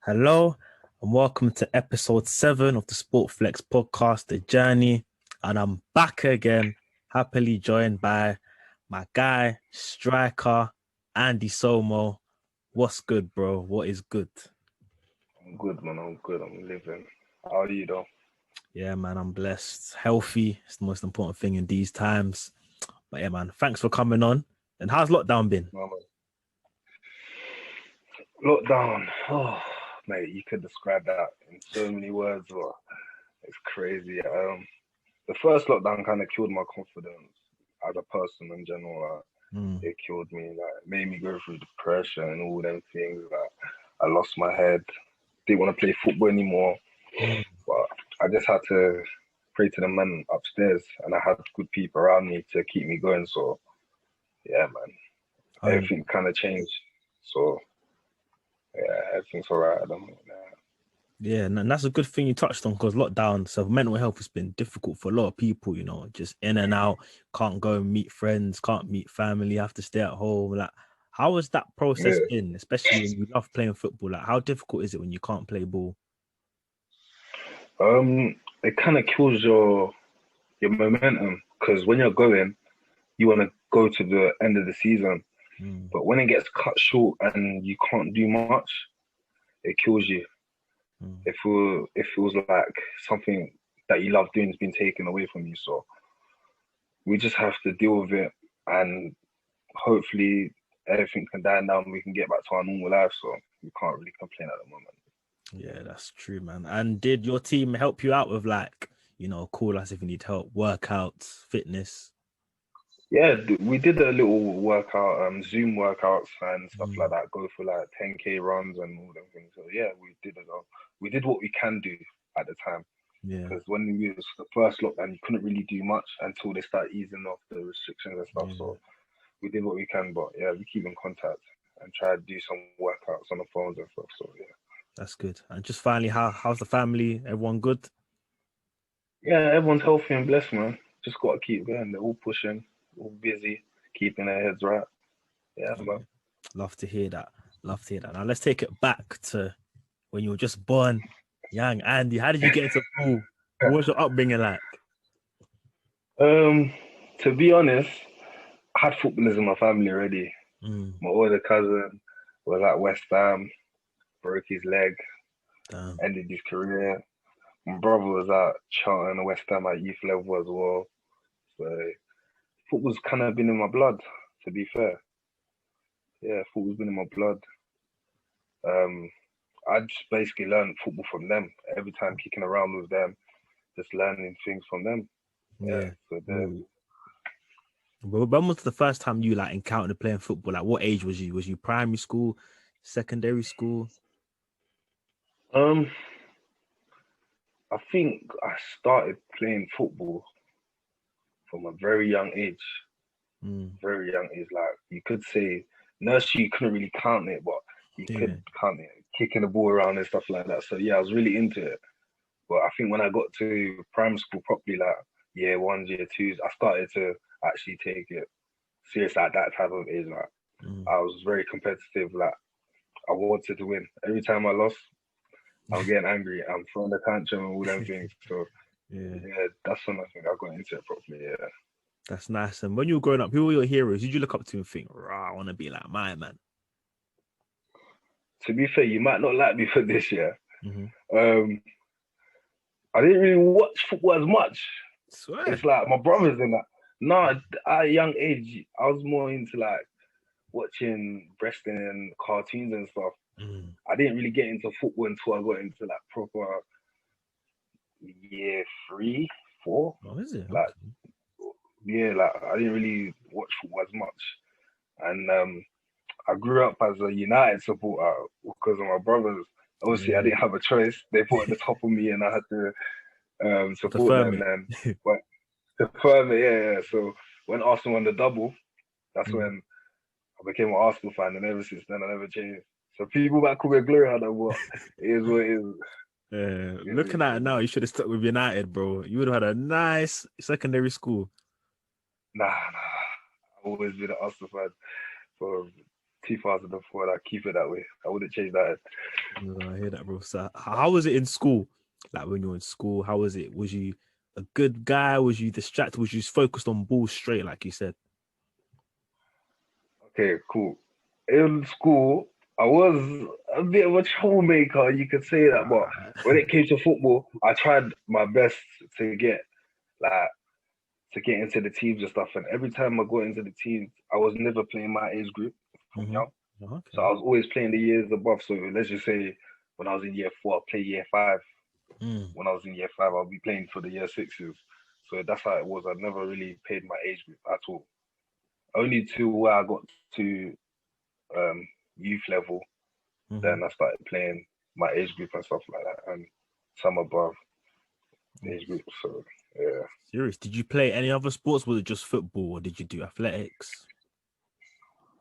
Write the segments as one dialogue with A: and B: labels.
A: Hello and welcome to episode 7 of the Sport Flex podcast, The Journey. And I'm back again, happily joined by my guy, striker, Andy Somo. What's good, bro? What is good?
B: I'm good, man. I'm good. I'm living. How are you, though?
A: Yeah, man, I'm blessed. Healthy. It's the most important thing in these times. But yeah, man, thanks for coming on. And how's lockdown been?
B: No, man. Lockdown. Oh, mate, you could describe that in so many words, but it's crazy. The first lockdown kind of killed my confidence as a person in general.
A: Mm.
B: It killed me. Like, made me go through depression and all them things. Like, I lost my head. Didn't want to play football anymore.
A: Mm.
B: But I just had to pray to the man upstairs, and I had good people around me to keep me going. So, yeah, man,
A: Um,
B: everything kind of changed. So, yeah, everything's all right at the moment.
A: Yeah, and that's a good thing you touched on because lockdown, so mental health has been difficult for a lot of people, just in and out, can't go and meet friends, can't meet family, have to stay at home. Like, how has that process
B: Yeah.
A: been, especially when you love playing football? Like, how difficult is it when you can't play ball?
B: It kind of kills your momentum because when you're going, you want to go to the end of the season.
A: Mm.
B: But when it gets cut short and you can't do much, it kills you.
A: Mm.
B: It feels like something that you love doing has been taken away from you. So we just have to deal with it, and hopefully everything can die down. We can get back to our normal life. So we can't really complain at the moment.
A: Yeah, that's true, man. And did your team help you out with call us if you need help, workouts, fitness?
B: Yeah, we did a little workout, Zoom workouts and stuff like
A: Mm.
B: that. Go for like 10K runs and all them things. So yeah, we did it all. We did what we can do at the time
A: Yeah,
B: because when we was the first lockdown, you couldn't really do much until they start easing off the restrictions and stuff.
A: yeah,
B: So we did what we can, but yeah, we keep in contact and try to do some workouts on the phones and stuff. So
A: that's good. And just finally, how's the family? Everyone good?
B: yeah, everyone's healthy and blessed, man. Just gotta keep going. They're all pushing, all busy, keeping their heads right. Yeah, man.
A: Yeah. Love to hear that. Love to hear that. Now let's take it back to when you were just born, young Andy. How did you get into pool? What was your upbringing like?
B: Um, to be honest, I had footballers in my family already.
A: Mm.
B: My older cousin was at West Ham, broke his leg,
A: Damn.
B: ended his career. My brother was at Charlton and West Ham at youth level as well. So football's kind of been in my blood, to be fair. Yeah, football's been in my blood. Um, I just basically learned football from them. Every time kicking around with them, just learning things from them. Yeah,
A: Yeah.
B: so
A: Mm. Well, when was the first time you encountered playing football? Like, what age was you? Was you primary school, secondary school?
B: um, I think I started playing football from a very young age.
A: Mm.
B: Very young age. Like you could say nursery, you couldn't really count it, but you
A: Yeah.
B: could count it, kicking the ball around and stuff like that. So yeah, I was really into it. But I think when I got to primary school properly, like year one, year two, I started to actually take it serious at that type of age. Like
A: Mm.
B: I was very competitive. Like I wanted to win. Every time I lost, I'm getting angry. I'm throwing the tantrum and all them things. So
A: Yeah.
B: yeah, that's when I think I got into it properly. Yeah.
A: That's nice. And when you were growing up, who were your heroes? Who did you look up to and think, "Rah, I want to be like my man"?
B: To be fair, you might not like me for this year.
A: Mm-hmm.
B: Um, I didn't really watch football as much.
A: Swear.
B: It's like my brothers and that. No, at a young age, I was more into like watching wrestling and cartoons and stuff.
A: Mm.
B: I didn't really get into football until I got into like proper year three, four.
A: Oh, is it?
B: Like,
A: Okay.
B: yeah, like I didn't really watch football as much. And I grew up as a United supporter because of my brothers. Obviously, I
A: Yeah.
B: didn't have a choice. They put at the top of me, and I had to support
A: Confirm
B: them.
A: it.
B: Then, but further, yeah. So when Arsenal won the double, that's
A: Mm.
B: when I became an Arsenal fan, and ever since then I never changed. So people might call me a glory hunter, but it is what it is. It is what
A: Looking
B: it
A: at it
B: is.
A: now, you should have stuck with United, bro. You would have had a nice secondary school.
B: Nah. I've always been an Arsenal fan for 2004. I keep it that way. I wouldn't change that.
A: No, I hear that, bro. So how was it in school? Like when you were in school, how was it? Was you a good guy? Was you distracted? Was you focused on ball straight, like you said?
B: Okay, cool. In school, I was a bit of a troublemaker, you could say that, but when it came to football, I tried my best to get like to get into the teams and stuff. And every time I got into the teams, I was never playing my age group from
A: Mm-hmm.
B: young. So
A: Okay.
B: I was always playing the years above. So let's just say when I was in year four, I played year five.
A: Mm.
B: When I was in year five, I'll be playing for the year sixes. So that's how it was. I never really paid my age group at all. Only to where I got to um, youth level,
A: Mm-hmm.
B: then I started playing my age group and stuff like that, and some above
A: Oh,
B: age group. So yeah.
A: serious? Did you play any other sports? Was it just football, or did you do athletics?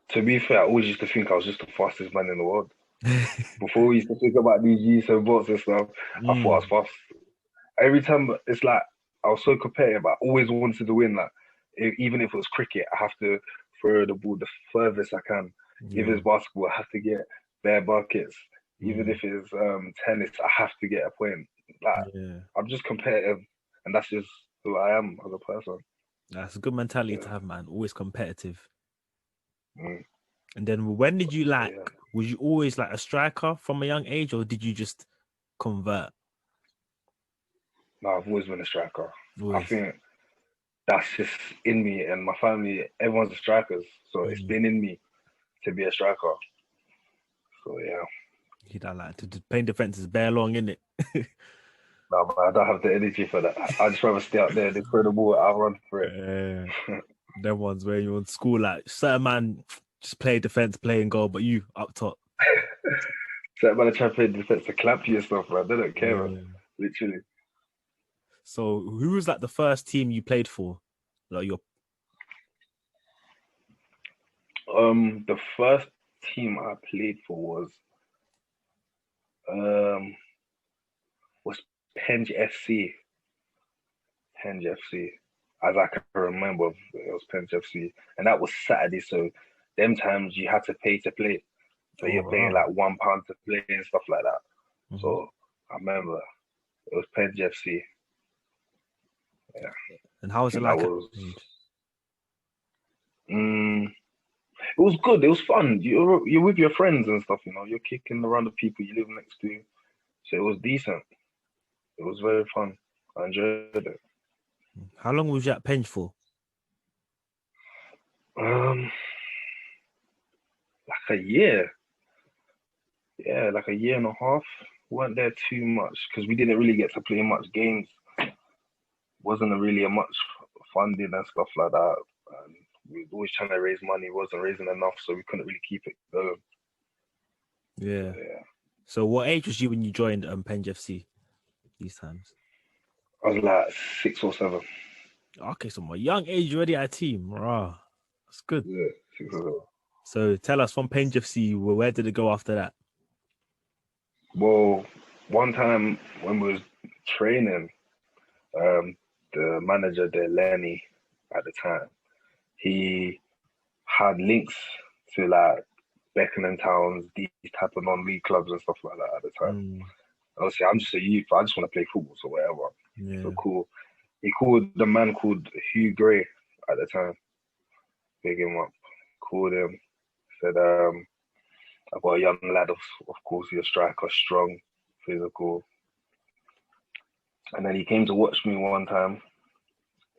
B: To be fair, I always used to think I was just the fastest man in the world. Before we used to think about these Usain Bolts and stuff, I thought I was
A: Mm.
B: fast. Every time it's like I was so competitive. I always wanted to win. Like even if it was cricket, I have to throw the ball the furthest I can. If
A: Yeah.
B: it's basketball, I have to get bare buckets. Even
A: Mm.
B: if it's tennis, I have to get a point. Like
A: Yeah.
B: I'm just competitive, and that's just who I am as a person.
A: That's a good mentality to
B: Yeah.
A: have, man. Always competitive.
B: Mm.
A: And then when did you
B: So
A: like?
B: yeah.
A: Was you always like a striker from a young age, or did you just convert?
B: No, I've always been a striker. I
A: Always.
B: think that's just in me and my family. Everyone's a strikers, so it's
A: Mm.
B: been in me to be a striker. So yeah.
A: You don't like to playing defense is bare long, isn't it?
B: No, but I don't have the energy for that. I just rather stay out there, they throw the ball, I'll run for it.
A: Them ones where you're in school, like certain man just play defense, play and goal, but you up top.
B: So man, I try to play defense to clap you and stuff, man. They don't care, man.
A: Yeah.
B: Literally.
A: So who was like the first team you played for? Like your
B: The first team I played for um was Penge FC. Penge FC. As I can remember, it was Penge FC. And that was Saturday, so them times you had to pay to play. So
A: oh
B: you're paying
A: wow.
B: like £1 to play and stuff like that.
A: Mhm.
B: So I remember it was Penge FC. Yeah.
A: And how was it
B: And that
A: like at
B: was
A: that age?
B: mm, it was good. It was fun. You're with your friends and stuff, you know. You're kicking around the people you live next to. So it was decent. It was very fun. I enjoyed it.
A: How long was you at Penge for?
B: Um, like a year. Yeah, like a year and a half. Weren't there too much because we didn't really get to play much games. Wasn't really a much funding and stuff like that. And we were always trying to raise money. Wasn't raising enough, so we couldn't really keep it going. So,
A: Yeah.
B: yeah.
A: So what age was you when you joined Penge FC these times?
B: I was like 6 or 7.
A: Okay, so my young age you already at a team. Rah. That's good.
B: Yeah, 6 or 7.
A: So tell us from Penge FC, where did it go after that?
B: Well, one time when we was training, um, the manager there, Lenny, at the time, he had links to like Beckenham Towns, these type of non-league clubs and stuff like that at the time.
A: Mm,
B: Obviously, I'm just a youth. I just want to play football, so whatever. So
A: yeah.
B: cool. He called the man called Hugh Gray at the time. Big him up. Called him. Said, I've got a young lad. Of course, he's a striker, strong, physical. And then he came to watch me one time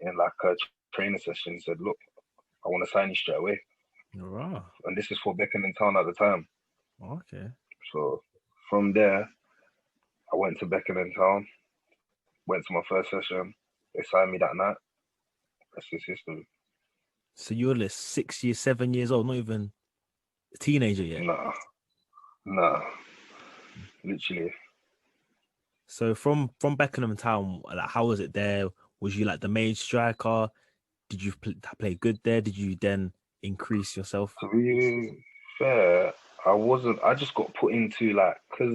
B: in like a training session. He said, "Look, I want to sign you straight away."
A: Rah.
B: And this is for Beckenham Town at the time.
A: Okay.
B: So from there, I went to Beckenham Town, went to my first session. They signed me that night. That's just history.
A: So you're like 6 years, 7 years old, not even a teenager yet.
B: Nah, nah, literally.
A: So from Beckenham Town, like how was it there? Was you like the main striker? Did you play good there? Did you then increase yourself?
B: To be fair, I wasn't. I just got put into like because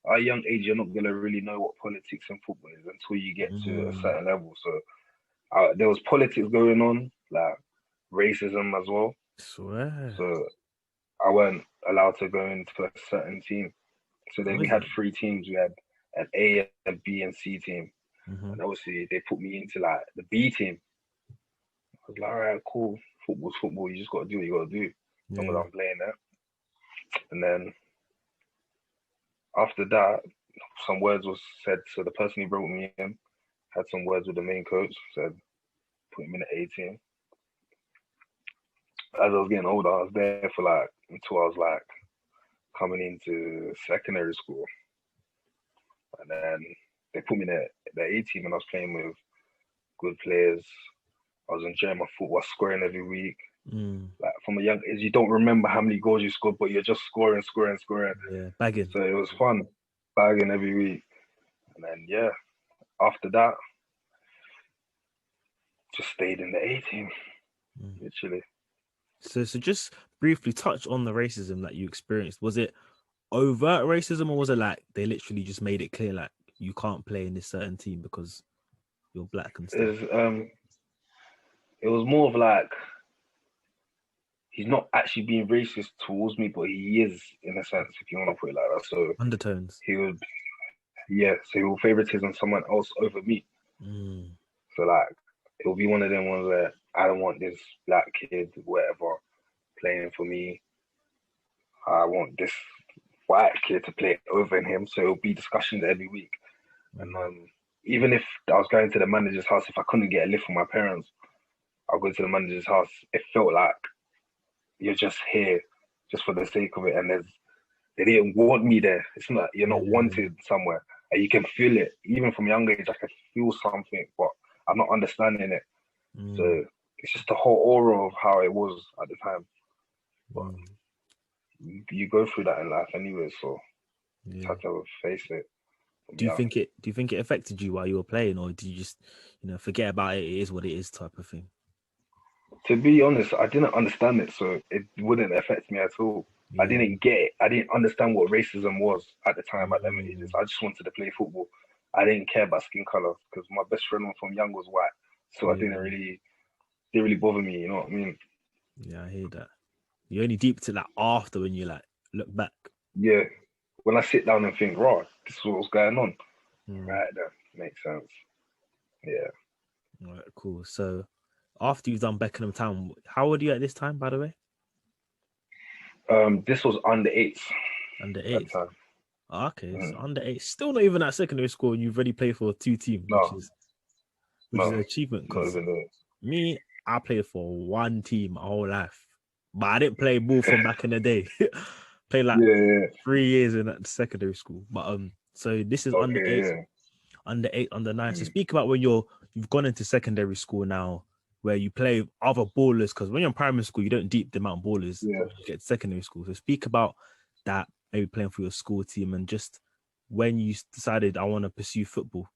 B: at a young age, you're not gonna really know what politics and football is until you get to a
A: Mm,
B: certain level. So there was politics going on, like racism as well.
A: swear.
B: So I weren't allowed to go into a certain team. So then
A: Oh,
B: we
A: is
B: had
A: it?
B: 3 teams. We had an A, a B, and C team.
A: Mm-hmm.
B: And obviously they put me into like the B team. I was like, all right, cool. Football's football. You just got to do what you got to do as long
A: Yeah.
B: as I'm playing there. And then after that, some words was said. So the person who brought me in had some words with the main coach. Said put him in the A team. As I was getting older, I was there for like until I was like coming into secondary school, and then they put me in the A team, and I was playing with good players. I was enjoying my football, scoring every week.
A: Mm.
B: Like from a young age, you don't remember how many goals you scored, but you're just scoring, scoring, scoring.
A: Yeah. Bagging.
B: So it was fun, bagging every week. And then yeah, after that, just stayed in the A team,
A: Mm.
B: literally.
A: So just briefly touch on the racism that you experienced. Was it overt racism, or was it like they literally just made it clear like you can't play in this certain team because you're black and stuff?
B: It was more of like he's not actually being racist towards me, but he is in a sense, if you want to put it like that. So
A: Undertones.
B: he would, yeah, so he will favoritism someone else over me.
A: Mm.
B: So like it'll be one of them ones where I don't want this black kid, whatever, playing for me. I want this white kid to play over him. So it'll be discussions every week. And even if I was going to the manager's house, if I couldn't get a lift from my parents, I'll go to the manager's house. It felt like you're just here just for the sake of it, and they didn't want me there. It's not you're not
A: Yeah.
B: wanted somewhere, and you can feel it. Even from young age, I can feel something, but I'm not understanding it.
A: Mm.
B: So it's just the whole aura of how it was at the time. But you go through that in life anyway, so you
A: Yeah.
B: have to face it.
A: Do you think it affected you while you were playing, or did you just forget about it? It is what it is, type of thing.
B: To be honest, I didn't understand it, so it wouldn't affect me at all.
A: Yeah.
B: I didn't get it. I didn't understand what racism was at the time at them ages. I just wanted to play football. I didn't care about skin color because my best friend from young was white, so I didn't really bother me. You know what I mean?
A: Yeah, I hear that. You only deep to that after when you like look back.
B: Yeah. When I sit down and think, right, this is what's going on.
A: Mm.
B: Right, that makes sense. Yeah.
A: All right, cool. So after you've done Beckenham Town, how old are you at this time, by the way?
B: This was under 8s.
A: Under
B: at
A: 8.
B: the time.
A: Okay, so under 8, still not even at secondary school, and you've already played for 2 teams, which is an achievement. Because me, I played for 1 team my whole life, but I didn't play ball from back in the day. Played like 3 years in that secondary school. But so this is under 8, under 8, under 9. So speak about when you've gone into secondary school now, where you play with other ballers, because when you're in primary school, you don't deep the amount of ballers you get to secondary school. So speak about that, maybe playing for your school team, and just when you decided I want to pursue football.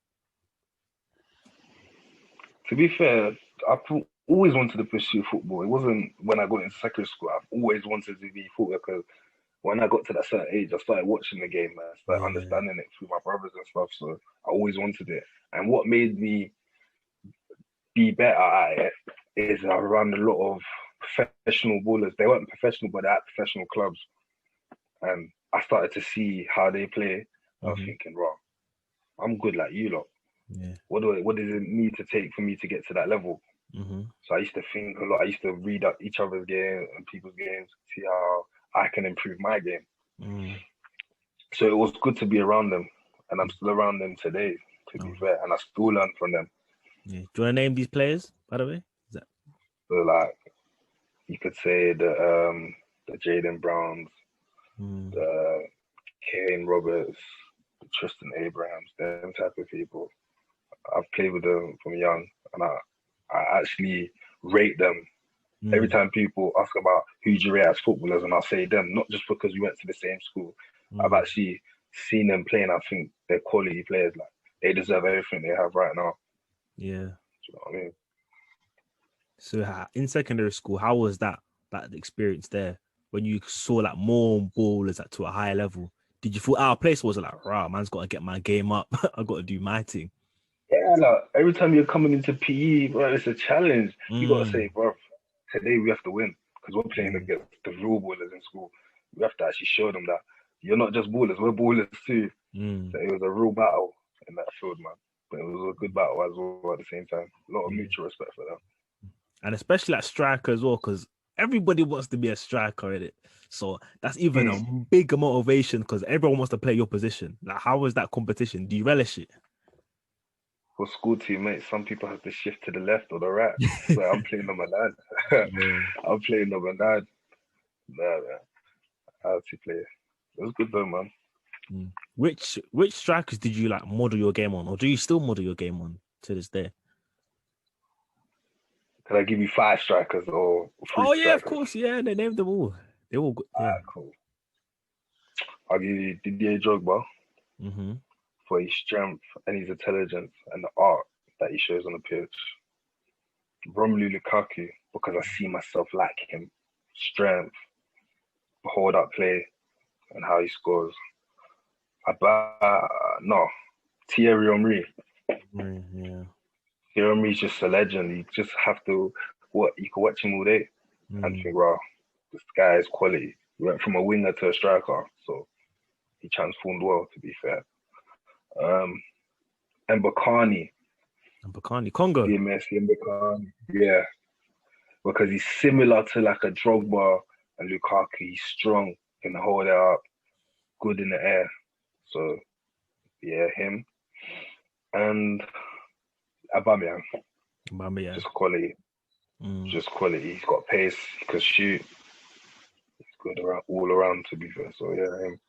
B: To be fair, I've always wanted to pursue football. It wasn't when I got into secondary school. I've always wanted to be football because when I got to that certain age, I started watching the game and I started understanding it through my brothers and stuff. So I always wanted it. And what made me be better at it is I ran a lot of professional ballers. They weren't professional, but they're at professional clubs. And I started to see how they play. I was thinking, right, I'm good like you lot.
A: Yeah.
B: What does it need to take for me to get to that level? So I used to think a lot. I used to read up each other's games and people's games, see how I can improve my game. So it was good to be around them, and I'm still around them today, to be fair, and I still learn from them.
A: Yeah. Do you want to name these players, by the way?
B: So like, you could say the Jaden Browns, the Kane Roberts, the Tristan Abrahams, them type of people. I've played with them from young, and I actually rate them. Every time people ask about who do you rate as footballers, and I'll say them, not just because we went to the same school. I've actually seen them play, and I think they're quality players. Like, they deserve everything they have right now.
A: Yeah.
B: Do you know what I mean?
A: So in secondary school, how was that experience there when you saw like more ballers to a higher level? Did you feel out of place, or was it like, right, man's got to get my game up, I got to do my thing?
B: Yeah, like, every time you're coming into PE, bro, it's a challenge. You got to say, bro, today we have to win. because we're playing against the real ballers in school. We have to actually show them that you're not just ballers, we're ballers too. So it was a real battle in that field, man. But it was a good battle as well at the same time. A lot of mutual respect for them.
A: And especially like striker as well, because everybody wants to be a striker in it. So that's even a bigger motivation because everyone wants to play your position. Like, how was that competition? Do you relish it?
B: For school teammates, some people have to shift to the left or the right. So I'm playing number 9. I'm playing number 9. Nah, man. I had to play. It was good though, man.
A: Which strikers did you like model your game on, or do you still model your game on to this day?
B: Can I give you 5 strikers or 3
A: Oh yeah,
B: strikers?
A: of course, yeah. They named them all. They all good. Yeah.
B: Cool. I'll give you Didier Drogba for his strength and his intelligence and the art that he shows on the pitch. Romelu Lukaku, because I see myself like him. Strength, hold up play, and how he scores. Thierry Henry.
A: Yeah.
B: Thierry Henry's just a legend. You just have to you can watch him all day and think, wow, this guy is quality. He went from a winger to a striker, so he transformed well, to be fair. And Mbakani,
A: Congo.
B: Messi and Mbakani, yeah, because he's similar to like a Drogba and Lukaku. He's strong, can hold it up, good in the air. So yeah, him and Aubameyang. Just quality. Just quality. He's got pace. He can shoot. He's good all around, to be fair. So yeah, him.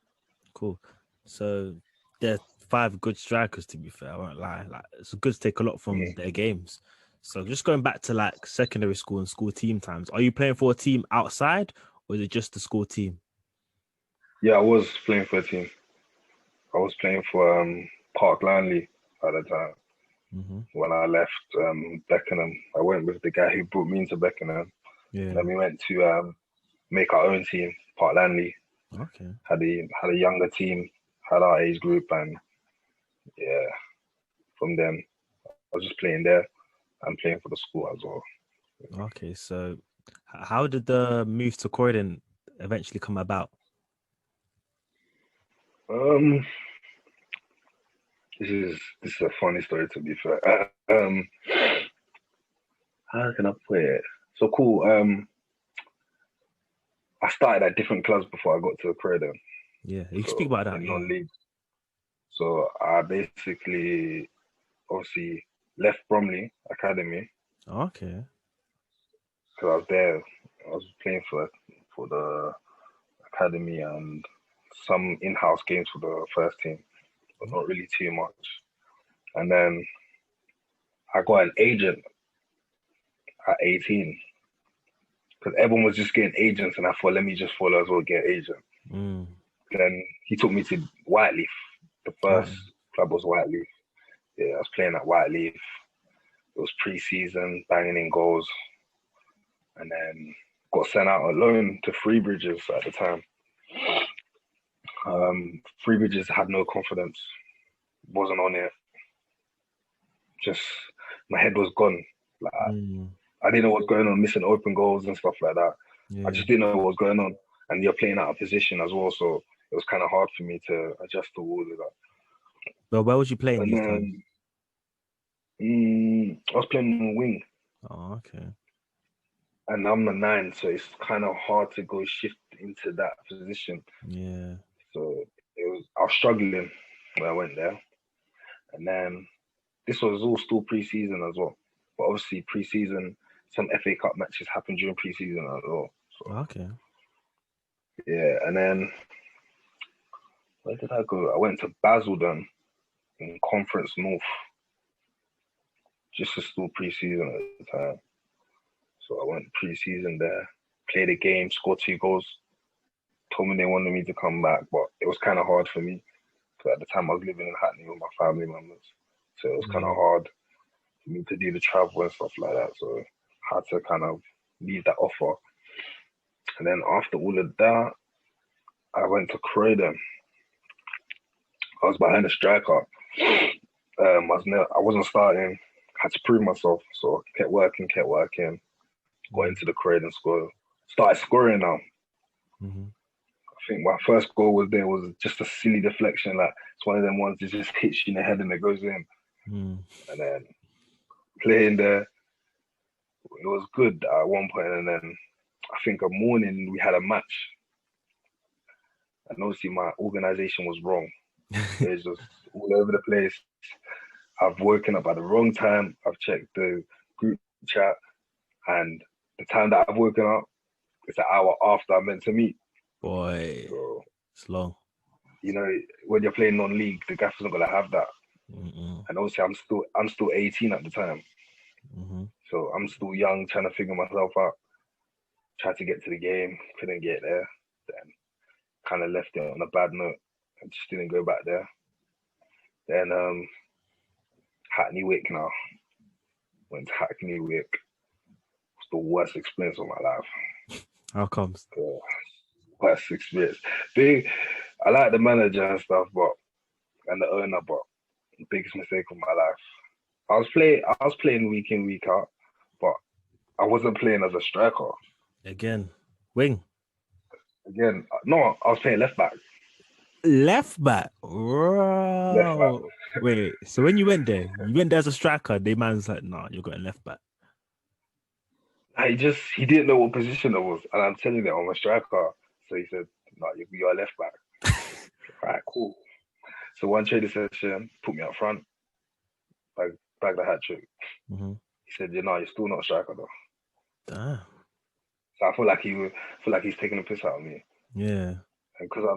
A: Cool. So there's 5 good strikers, to be fair. I won't lie. Like, it's good to take a lot from their games. So just going back to like secondary school and school team times, are you playing for a team outside or is it just the school team?
B: Yeah, I was playing for a team. I was playing for Park Lanley at the time. When I left Beckenham, I went with the guy who brought me into Beckenham. Yeah. And then we went to make our own team, Park Lanley.
A: Okay.
B: Had a younger team, had our age group, and yeah, from then I was just playing there and playing for the school as well.
A: Okay, so how did the move to Croydon eventually come about?
B: This is a funny story, to be fair. How can I put it? So cool. I started at different clubs before I got to Croydon.
A: Yeah, you can speak about that.
B: Non-league. So I basically, obviously, left Bromley Academy.
A: Okay.
B: Because I was there. I was playing for the academy and some in-house games for the first team, but not really too much. And then I got an agent at 18 because everyone was just getting agents, and I thought, let me just follow as well, get an agent. Then he took me to Whiteleaf. The first club was Whiteleaf. Yeah, I was playing at Whiteleaf. It was pre-season, banging in goals, and then got sent out on loan to Three Bridges at the time. Three Bridges had no confidence, wasn't on it. Just my head was gone. Like I didn't know what was going on, missing open goals and stuff like that. Yeah. I just didn't know what was going on, and you're playing out of position as well, so it was kind of hard for me to adjust to all of that.
A: But where was you playing these times?
B: I was playing on wing.
A: Oh, okay.
B: And I'm a 9, so it's kind of hard to go shift into that position.
A: Yeah.
B: So I was struggling when I went there. And then this was all still pre-season as well. But obviously pre-season, some FA Cup matches happened during pre-season as well. So,
A: okay.
B: Yeah, and then where did I go? I went to Basildon in Conference North. Just to still pre-season at the time. So I went pre-season there, played a game, scored 2 goals. Told me they wanted me to come back, but it was kind of hard for me. Because at the time I was living in Hackney with my family members. So it was kind of hard for me to do the travel and stuff like that. So I had to kind of leave that offer. And then after all of that, I went to Croydon. I was behind a striker. I wasn't starting. Had to prove myself. So kept working. Got into the Croydon squad. started scoring now.
A: Mm-hmm.
B: I think my first goal was just a silly deflection. Like it's one of them ones that just hits you in the head and it goes in.
A: Mm.
B: And then playing there, it was good at one point. And then I think a morning we had a match, and obviously my organization was wrong. It was just all over the place. I've woken up at the wrong time. I've checked the group chat, and the time that I've woken up is an hour after I'm meant to meet.
A: Boy,
B: So,
A: it's long.
B: you know, when you're playing non-league, the gaffer's not gonna have that.
A: Mm-mm.
B: And obviously, I'm still 18 at the time,
A: Mm-hmm.
B: so I'm still young, trying to figure myself out. Tried to get to the game, couldn't get there. Then kind of left it on a bad note and just didn't go back there. Then Hackney Wick now. Went to Hackney Wick. It's the worst experience of my life.
A: How comes?
B: Worst experience. I like the manager and stuff, and the owner, but the biggest mistake of my life. I was playing week in, week out, but I wasn't playing as a striker.
A: Again, wing.
B: Again, no, I was playing left back.
A: Left back.
B: Left back.
A: Wait, so when you went there as a striker, the man's like, nah, you're going left back.
B: He didn't know what position I was, and I'm telling him I'm a striker. So he said, no, you're a left back. All right, cool. So one training session, put me up front, bag the hat trick.
A: Mm-hmm.
B: He said, you're still not a striker though.
A: Damn.
B: So I feel like he's taking a piss out of me.
A: Yeah.
B: And because I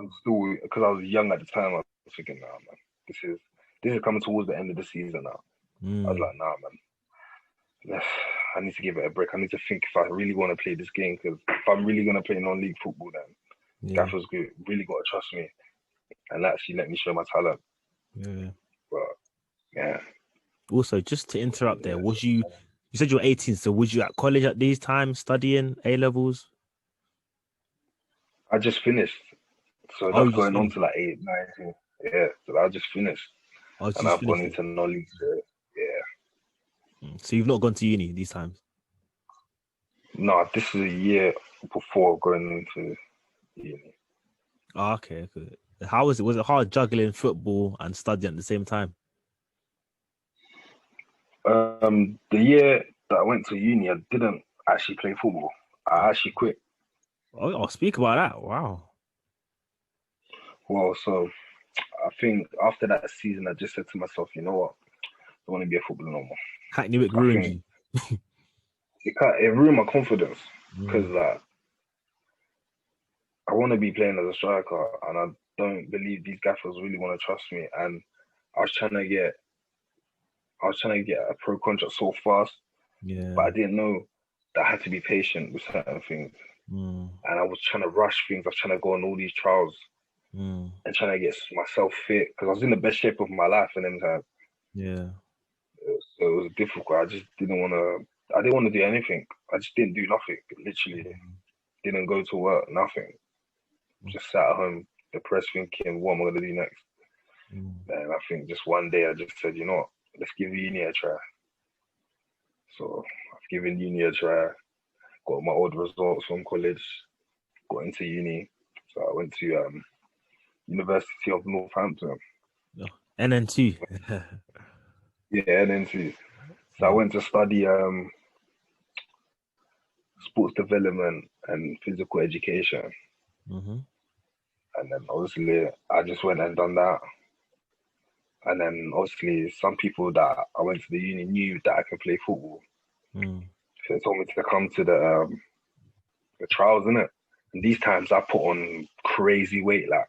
B: was young at the time, I was thinking, nah, man, this is coming towards the end of the season now. I was like, nah, man, I need to give it a break. I need to think if I really want to play this game, because if I'm really going to play non-league football, then Gaffer's really got to trust me and actually let me show my talent.
A: Yeah.
B: But yeah.
A: Also, just to interrupt there, was you said you were 18, so was you at college at these times studying A-levels?
B: I just finished. So that's going on to like 8, 19. Yeah, so I just finished. And I've gone into non-league. Yeah.
A: So you've not gone to uni these times?
B: No, this is a year before going into uni.
A: Oh, okay. Good. How was it? Was it hard juggling football and studying at the same time?
B: The year that I went to uni, I didn't actually play football. I actually quit.
A: Oh, speak about that. Wow.
B: Well, so I think after that season, I just said to myself, you know what? I don't want to be a footballer no more.
A: Hackney Wick ruined you.
B: It ruined my confidence because I want to be playing as a striker, and I don't believe these gaffers really want to trust me. And I was trying to get a pro contract so fast, but I didn't know that I had to be patient with certain things. And I was trying to rush things. I was trying to go on all these trials and trying to get myself fit because I was in the best shape of my life in them times.
A: Yeah.
B: So it was difficult. I just didn't want to. I didn't want to do anything. I just didn't do nothing. Literally, didn't go to work. Nothing. Just sat at home, depressed, thinking, what am I going to do next? And I think just one day I just said, you know what? Let's give uni a try. So I've given uni a try. Got my old results from college. Got into uni. So I went to University of Northampton.
A: NN2.
B: Yeah, NN2. So I went to study sports development and physical education. And then obviously I just went and done that. And then obviously some people that I went to the uni knew that I could play football. So they told me to come to the trials, innit? And these times I put on crazy weight. Like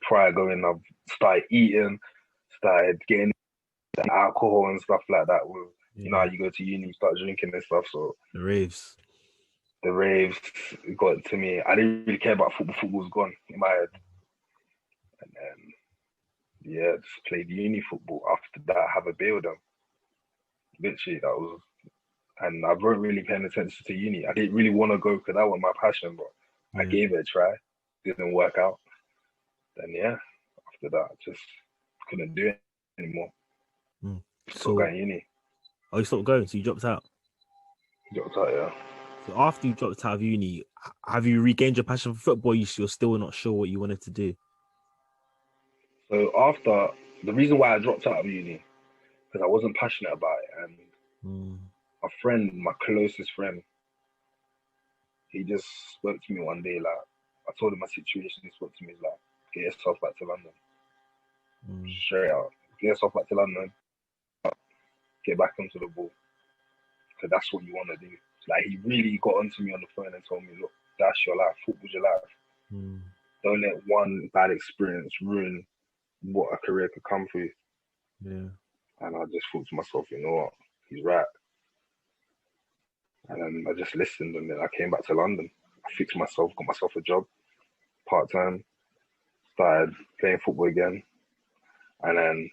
B: prior going, I've started eating, started getting alcohol and stuff like that. You know how you go to uni, you start drinking and stuff. So
A: the raves
B: got to me. I didn't really care about football. Football was gone in my head. And then just played uni football. After that, I have a beer with them. Literally, that was. And I wasn't really paying attention to uni. I didn't really want to go because that was my passion, but I gave it a try. Didn't work out. Then after that, I just couldn't do it anymore. Stopped going uni.
A: Oh, you stopped going, so you dropped out?
B: Dropped out, yeah.
A: So after you dropped out of uni, have you regained your passion for football? You're still not sure what you wanted to do.
B: So after the reason why I dropped out of uni because I wasn't passionate about it, and a friend, my closest friend, he just spoke to me one day. Like I told him my situation. He spoke to me. He's like, "Get yourself back to London, straight out. Get yourself back to London. Get back onto the ball, because that's what you want to do." Like he really got onto me on the phone and told me, "Look, that's your life. Football's your life. Don't let one bad experience ruin what a career could come through."
A: Yeah.
B: And I just thought to myself, you know what, he's right. And then I just listened, and then I came back to London. I fixed myself, got myself a job, part-time, started playing football again. And then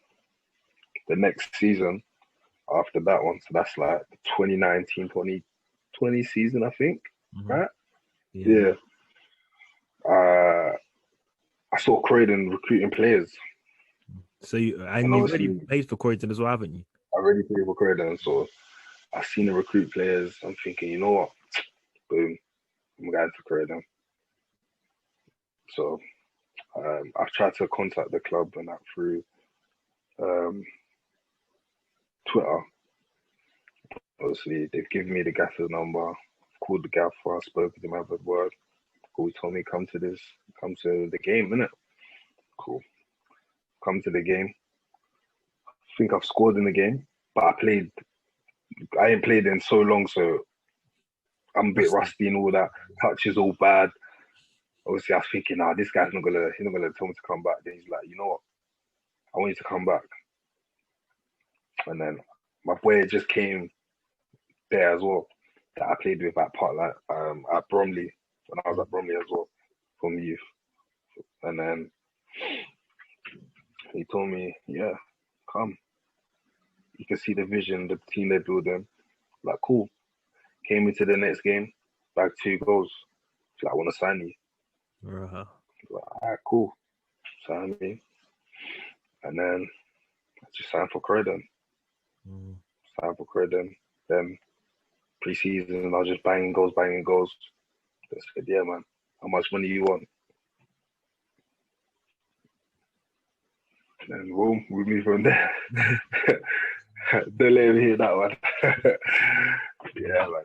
B: the next season after that one, so that's like the 2019-2020 season, I think, right? Yeah. I saw Croydon recruiting players.
A: So you've already played for Croydon as well, haven't you?
B: I already played for Croydon, so I've seen the recruit players. I'm thinking, you know what? Boom, I'm going to Croydon. So I've tried to contact the club and that through Twitter. Obviously, they've given me the gaffer's number. I've called the gaffer, I spoke with him, I had a word. Cool, he told me come to the game, innit? Cool. Come to the game. I think I've scored in the game, but I ain't played in so long, so I'm a bit rusty and all that. Touch is all bad. Obviously, I was thinking, this guy's not gonna tell me to come back. Then he's like, you know what? I want you to come back. And then my boy just came there as well, that I played with at at Bromley, when I was at Bromley as well, from youth. And then he told me, yeah, come. You can see the vision, the team they're building. Like, cool. Came into the next game, back 2 goals. Like, I want to sign you.
A: Uh-huh.
B: Like, all right, cool. Sign me. And then I just signed for Croydon. Signed for Croydon. Then pre-season, I was just banging goals. They said, yeah, man, how much money you want? And then, boom, we move from there. Don't let me hear that one. Yeah, man.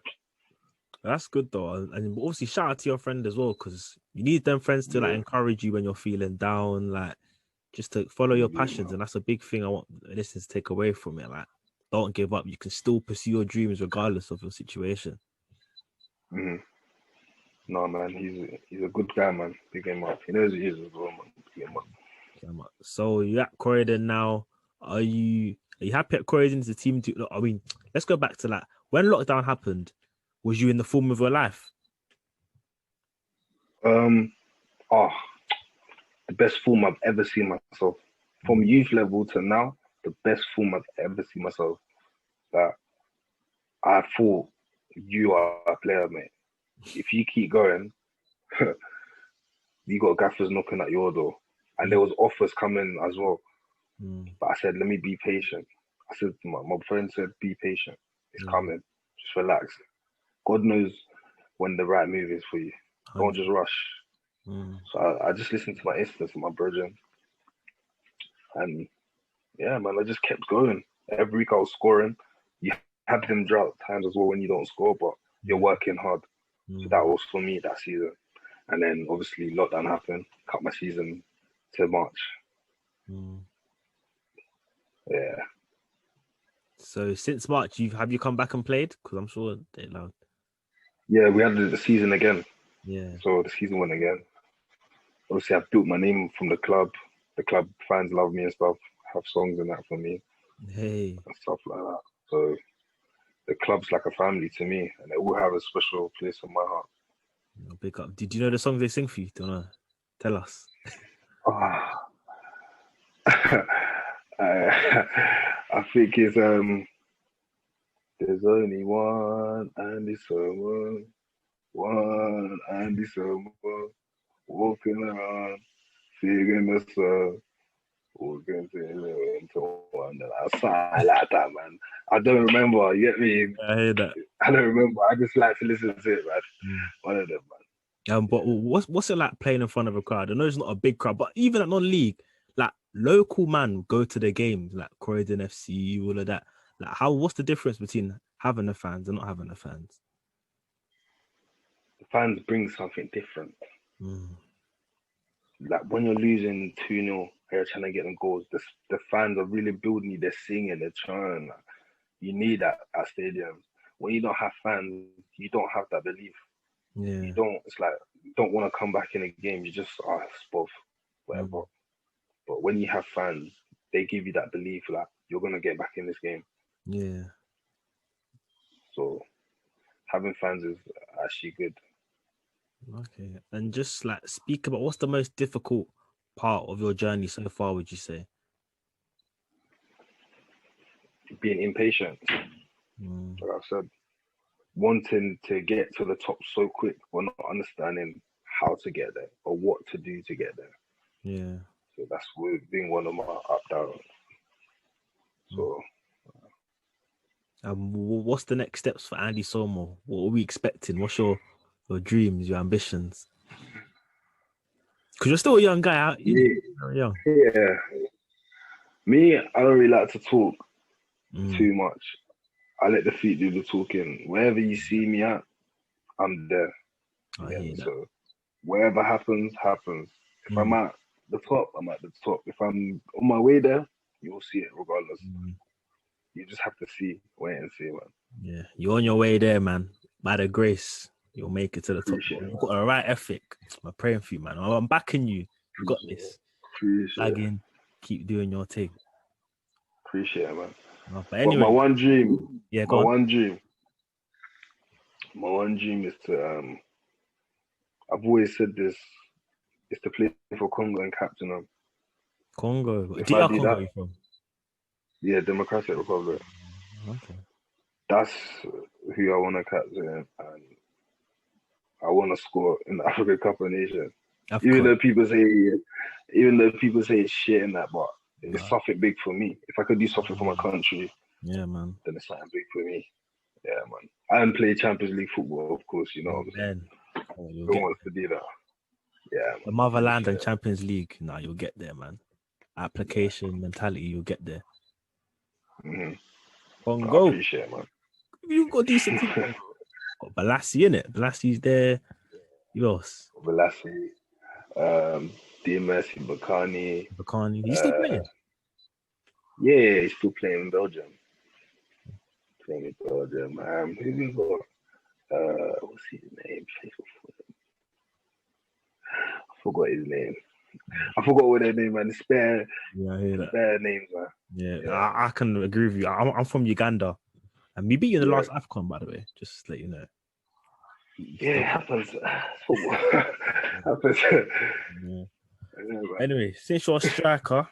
A: That's good though, and obviously shout out to your friend as well, because you need them friends to like encourage you when you're feeling down, like just to follow your passions, and that's a big thing I want listeners to take away from it. Like, don't give up. You can still pursue your dreams regardless of your situation.
B: No, man, he's a good guy, man. Big him up. He knows he is as well, man. Big him up.
A: So you're at Croydon now. Are you happy at Croydon? Is the team? I mean, let's go back to that. When lockdown happened, was you in the form of your life?
B: The best form I've ever seen myself. From youth level to now, the best form I've ever seen myself. That I thought, you are a player, mate. If you keep going, you got gaffers knocking at your door. And there was offers coming as well. But I said, let me be patient. I said, my friend said, be patient. It's coming. Just relax. God knows when the right move is for you. Don't just rush. So I just listened to my instincts, my brethren. And yeah, man, I just kept going. Every week I was scoring. You have them drought times as well when you don't score, but you're working hard. So that was for me that season. And then obviously lockdown happened, cut my season to March. Yeah.
A: So since March, have you come back and played? Because I'm sure they're allowed.
B: Yeah, we had the season again.
A: Yeah.
B: So the season went again. Obviously, I've built my name from the club. The club fans love me and stuff. Have songs and that for me.
A: Hey.
B: And stuff like that. So the club's like a family to me, and they all have a special place in my heart.
A: Big up. Did you know the songs they sing for you? Do you wanna tell us?
B: I think it's there's only one Andy Sermon, one Andy Sermon, walking around, singing the song, walking into Wonderland. I like that, man. I don't remember. You get me?
A: I hear that.
B: I don't remember. I just like to listen to it, man. One of them, man.
A: But what's it like playing in front of a crowd? I know it's not a big crowd, but even at non-league, like local man go to the games, like Croydon FC, all of that. Like, what's the difference between having the fans and not having the fans?
B: The fans bring something different.
A: Mm.
B: Like when you're losing 2-0, and you're trying to get them goals, the fans are really building you. They're singing, they're trying. Like, you need that at stadiums. When you don't have fans, you don't have that belief.
A: Yeah.
B: You don't. It's like you don't want to come back in a game. You just both, whatever.
A: Mm.
B: But when you have fans, they give you that belief, like you're gonna get back in this game.
A: Yeah.
B: So having fans is actually good.
A: Okay. And just like speak about what's the most difficult part of your journey so far, would you say?
B: Being impatient,
A: Mm.
B: like I said, wanting to get to the top so quick, but not understanding how to get there or what to do to get there.
A: Yeah.
B: So that's been one of my up down. So
A: What's the next steps for Andy Somo? What are we expecting? What's your dreams, your ambitions? Because you're still a young guy, you're young.
B: yeah, me, I don't really like to talk
A: Mm.
B: too much. I let the feet do the talking. Wherever you see me at, I'm there.
A: I
B: Yeah,
A: hear that.
B: so whatever happens, happens. If I'm
A: Mm.
B: at the top, I'm at the top. If I'm on my way there, you'll see it regardless.
A: Mm.
B: You just have to wait and see, man.
A: Yeah, you're on your way there, man. By the grace, you'll make it to the top.
B: Appreciate it,
A: You've
B: man.
A: got a right ethic. I'm praying for you, man. I'm backing you. You got
B: Appreciate
A: this.
B: Appreciate it.
A: Lagging, keep doing your thing.
B: Appreciate it, man.
A: But
B: But
A: anyway,
B: my one dream,
A: yeah,
B: my
A: go on.
B: one dream is to I've always said this, is to play for Congo and captain them.
A: Congo.
B: If I
A: DR
B: do
A: Congo
B: that,
A: you from?
B: yeah, Democratic Republic.
A: Okay.
B: That's who I want to captain, and I want to score in the African Cup of Nations.
A: Of
B: Even
A: course.
B: though people say it's shit in that, but it's something big for me. If I could do something for my country,
A: Yeah, man.
B: then it's something big for me. Yeah, man. And play Champions League football, of course. You know what I'm saying?
A: You'll
B: Who wants to do that? Yeah, man.
A: the motherland and Champions League. Nah, you'll get there, man. Application mentality, you'll get there.
B: Mm-hmm. I
A: Congo,
B: appreciate it, man.
A: you've got decent team. Got Balassi in it. Balassi's there. Yours.
B: Velasquez, DMS, Bakani.
A: Bakani. He's still playing.
B: Yeah, he's still playing in Belgium. Who we got? What's his name? I forgot his name. I forgot what their name, man. Spare names, man.
A: Yeah. I can agree with you. I'm from Uganda. And we beat you in the last AFCON, by the way. Just to let you know.
B: Yeah, it happens. Happens.
A: Yeah. Anyway, since you're a striker,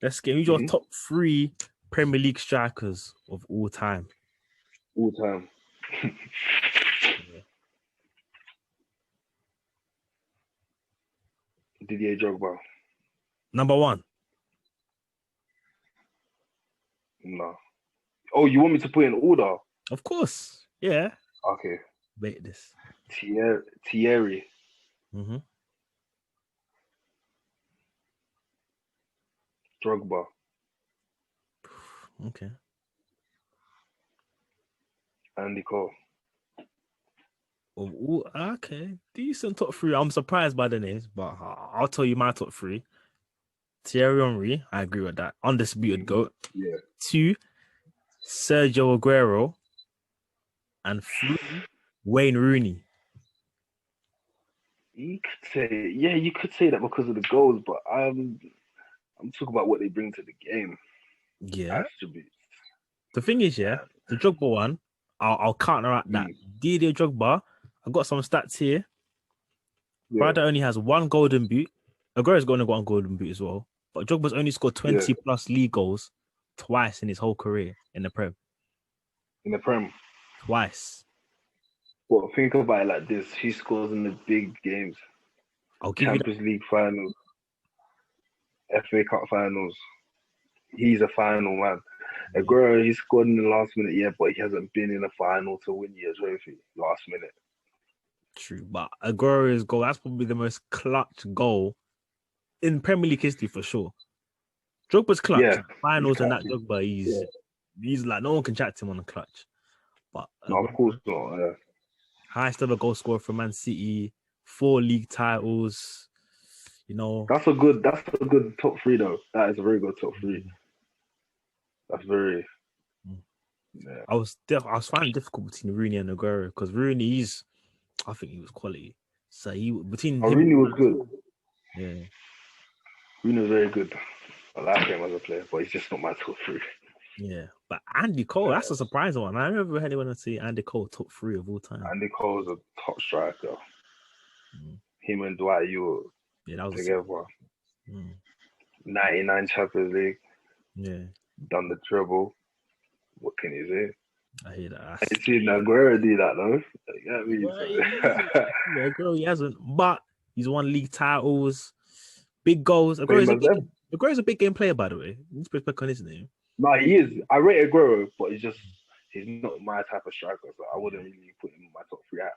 A: let's get who's your top 3 Premier League strikers of all time.
B: All time. Didier Drogba.
A: Number 1.
B: No. Oh, you want me to put in order?
A: Of course. Yeah.
B: Okay.
A: Wait this.
B: Thierry.
A: Mm-hmm.
B: Drogba.
A: Okay.
B: Andy Cole.
A: Oh, okay. Decent top 3. I'm surprised by the names, but I'll tell you my top 3. Thierry Henry. I agree with that. Undisputed GOAT.
B: Yeah.
A: 2, Sergio Aguero. And 3, Wayne Rooney.
B: You could say that because of the goals, but I'm talking about what they bring to the game.
A: Yeah.
B: Attributes.
A: The thing is, the Drogba one, I'll counteract that. Didier Drogba, I've got some stats here. Brother only has 1 golden boot. Aguero's got 1 golden boot as well. But Drogba's only scored 20 plus league goals twice in his whole career in the Prem.
B: In the Prem?
A: Twice.
B: Well, think about it like this. He scores in the big games.
A: I'll give
B: Champions League finals, FA Cup finals. He's a final man. Aguero, he scored in the last minute, but he hasn't been in a final to win you a trophy last minute.
A: true. But Aguero's goal, that's probably the most clutch goal in Premier League history for sure. Drogba's clutch.
B: Yeah,
A: Finals
B: he's
A: and that
B: clutch.
A: Drogba, he's like, no one can chat to him on the clutch. But
B: No, of course not.
A: highest ever goal scorer for Man City, 4 league titles. You know,
B: That's a good top three though. That is a very good top three. That's very yeah.
A: I was finding it difficult between Rooney and Aguero because Rooney, I think he was quality. So between him,
B: Rooney was good.
A: yeah.
B: Rooney was very good. I like him as a player, but he's just not my top three.
A: Yeah, but Andy Cole, that's a surprising one. I never had anyone to see Andy Cole top 3 of all time.
B: Andy Cole's a top striker. Him and Dwight York
A: that was
B: together. 99 Champions League.
A: Yeah.
B: Done the treble. What can you say?
A: I hear that.
B: I ain't seen Aguero do that though.
A: Aguero, he hasn't, but he's won league titles, big goals. Aguero's a big game player, by the way. You need to put on his name.
B: No, he is. I rate Aguero, but he's not my type of striker, so I wouldn't really put him in my top 3 out.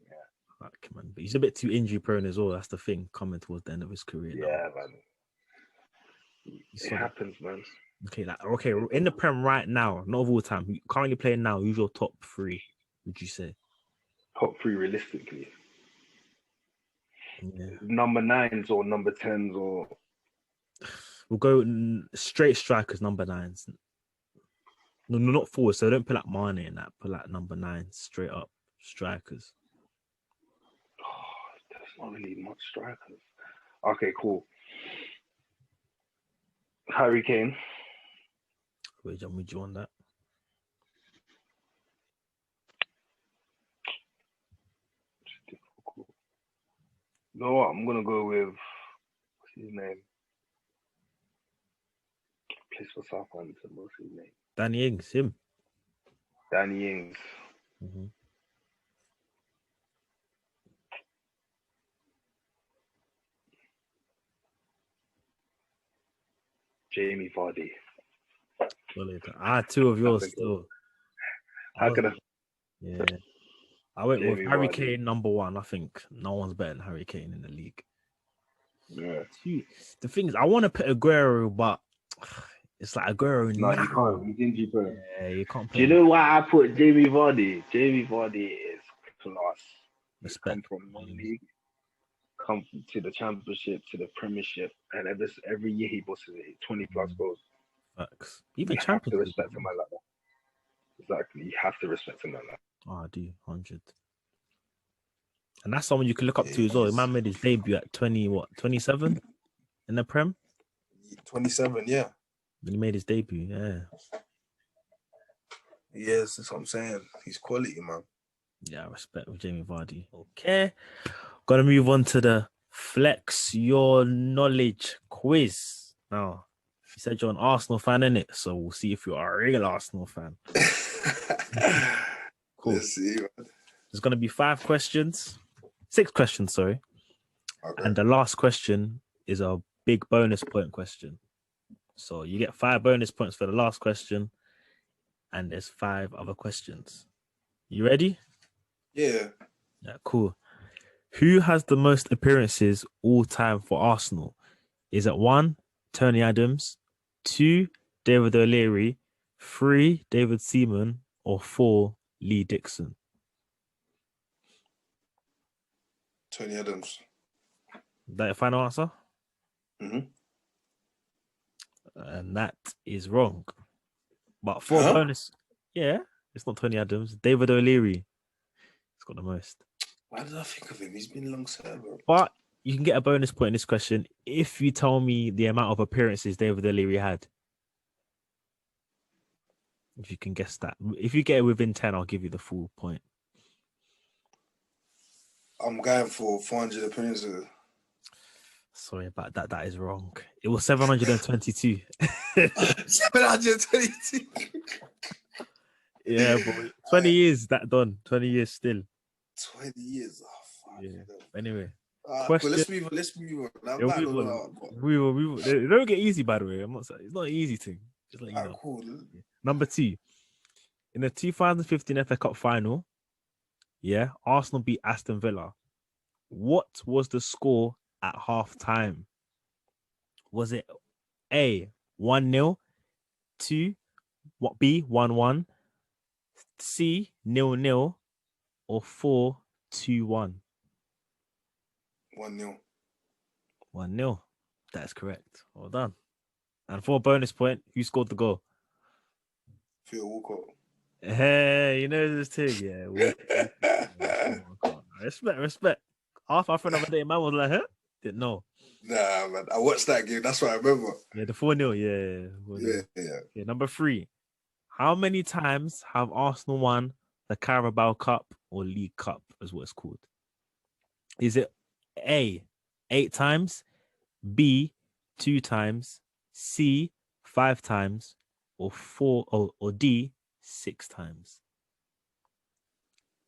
B: Yeah.
A: Okay, man. But he's a bit too injury prone as well. That's the thing, coming towards the end of his career.
B: Yeah, man. It happens, man.
A: Okay. In the Prem right now, not of all time, currently playing now, who's your top 3, would you say?
B: Top 3 realistically.
A: Yeah.
B: Number 9s or number 10s or...
A: We'll go straight strikers, number 9s. No, not forward. So don't put like Mane in that. Put like number 9 straight up strikers.
B: Oh, there's not really much strikers. Okay, cool. Harry Kane.
A: Wait, John, would you want that?
B: Difficult. You know what? I'm gonna go with what's his name? Plays for Southampton. What's his name?
A: Danny Ings. Him.
B: Danny Ings.
A: Mm-hmm.
B: Jamie Vardy.
A: I had 2 of yours still.
B: How could I?
A: Yeah. I went
B: Jamie
A: with Harry
B: Vardy.
A: Kane, number 1. I think no one's better than Harry Kane in the league.
B: Yeah.
A: The thing is, I want to put Aguero, but it's like Aguero.
B: No, you can't. He's injury prone.
A: Yeah, you can't.
B: Do you know why I put Jamie Vardy? Jamie Vardy is class.
A: Respect.
B: Come from one league, come to the championship, to the premiership, and every year he bosses it 20 plus goals.
A: Facts. Even
B: you have
A: Champions
B: to
A: League.
B: respect him like that. Exactly. You have to respect him like that.
A: Oh, I do. 100. And that's someone you can look up to as well. The man made his debut at 27 in the Prem?
C: 27, yeah.
A: When he made his debut, yeah.
C: Yes, that's what I'm saying. He's quality, man.
A: Yeah, respect with Jamie Vardy. Okay. Gotta move on to the Flex Your Knowledge quiz. Now, you said you're an Arsenal fan, innit? So we'll see if you're a real Arsenal fan. Cool.
C: Let's see.
A: There's gonna be 5 questions. 6 questions, sorry.
C: Okay.
A: And the last question is a big bonus point question. So you get 5 bonus points for the last question, and there's 5 other questions. You ready?
C: Yeah.
A: Yeah, cool. Who has the most appearances all time for Arsenal? Is it 1, Tony Adams, 2, David O'Leary, 3, David Seaman, or 4, Lee Dixon?
C: Tony Adams.
A: Is that your final answer?
C: Mm-hmm.
A: And that is wrong. But for bonus, yeah, it's not Tony Adams. David O'Leary. He's got the most.
C: Why did I think of him? He's been long server.
A: But you can get a bonus point in this question if you tell me the amount of appearances David O'Leary had. If you can guess that. If you get it within 10, I'll give you the full point.
C: I'm going for 400 appearances.
A: Sorry about that. That is wrong. It was 722.
C: 722.
A: Yeah, but 20 years that done. 20 years still.
C: 20 years. Oh, fuck.
A: Yeah. Anyway.
C: Question. Let's move on.
A: We will. They don't get easy, by the way. I'm not saying it's not an easy thing. Just let you know.
C: Cool.
A: Number 2. In the 2015 FA Cup final, Yeah, Arsenal beat Aston Villa. What was the score at half time? Was it A 1-0, 2, what B 1-1, C 0-0, or 4-2-1?
C: 1-0.
A: 1-0. That's correct. Well done. And for a bonus point, who scored the goal?
C: Theo Walcott.
A: Hey, you know this thing, yeah. Come on. Respect. Half our friend of the day, man was like, huh? Didn't know.
C: Nah, man. I watched that game. That's what I remember.
A: Yeah, the 4-0, yeah. 4-0. Yeah. Number 3. How many times have Arsenal won the Carabao Cup or League Cup, as what it's called? Is it A, 8 times, B, 2 times, C, 5 times, or D, 6 times?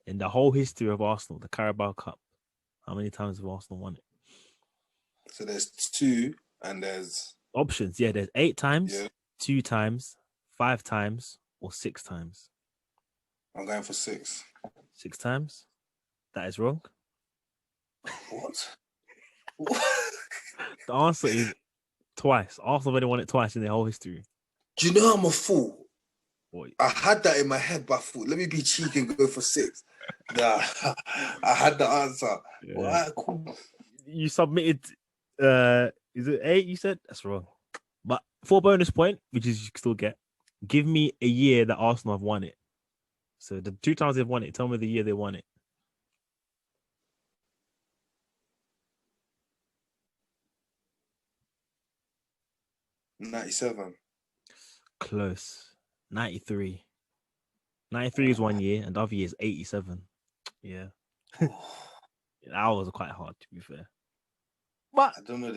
A: In the whole history of Arsenal, the Carabao Cup, how many times have Arsenal won it?
C: So there's 2 and there's
A: options. Yeah, there's 8 times, 2 times, 5 times, or 6 times.
C: I'm going for 6.
A: 6 times? That is wrong.
C: What?
A: The answer is twice. Arsenal have only won it twice in their whole history.
C: Do you know I'm a fool?
A: Boy.
C: I had that in my head, but I thought, let me be cheeky and go for 6. Nah, I had the answer.
A: Yeah.
C: Well, cool.
A: You submitted, is it 8 you said? That's wrong. But for a bonus point, which is you can still get, give me a year that Arsenal have won it. So the 2 times they've won it, tell me the year they won it.
C: '97.
A: Close. 93. 93 is 1 year, and the other year is 87. Yeah. That was quite hard, to be fair. But
C: I don't know.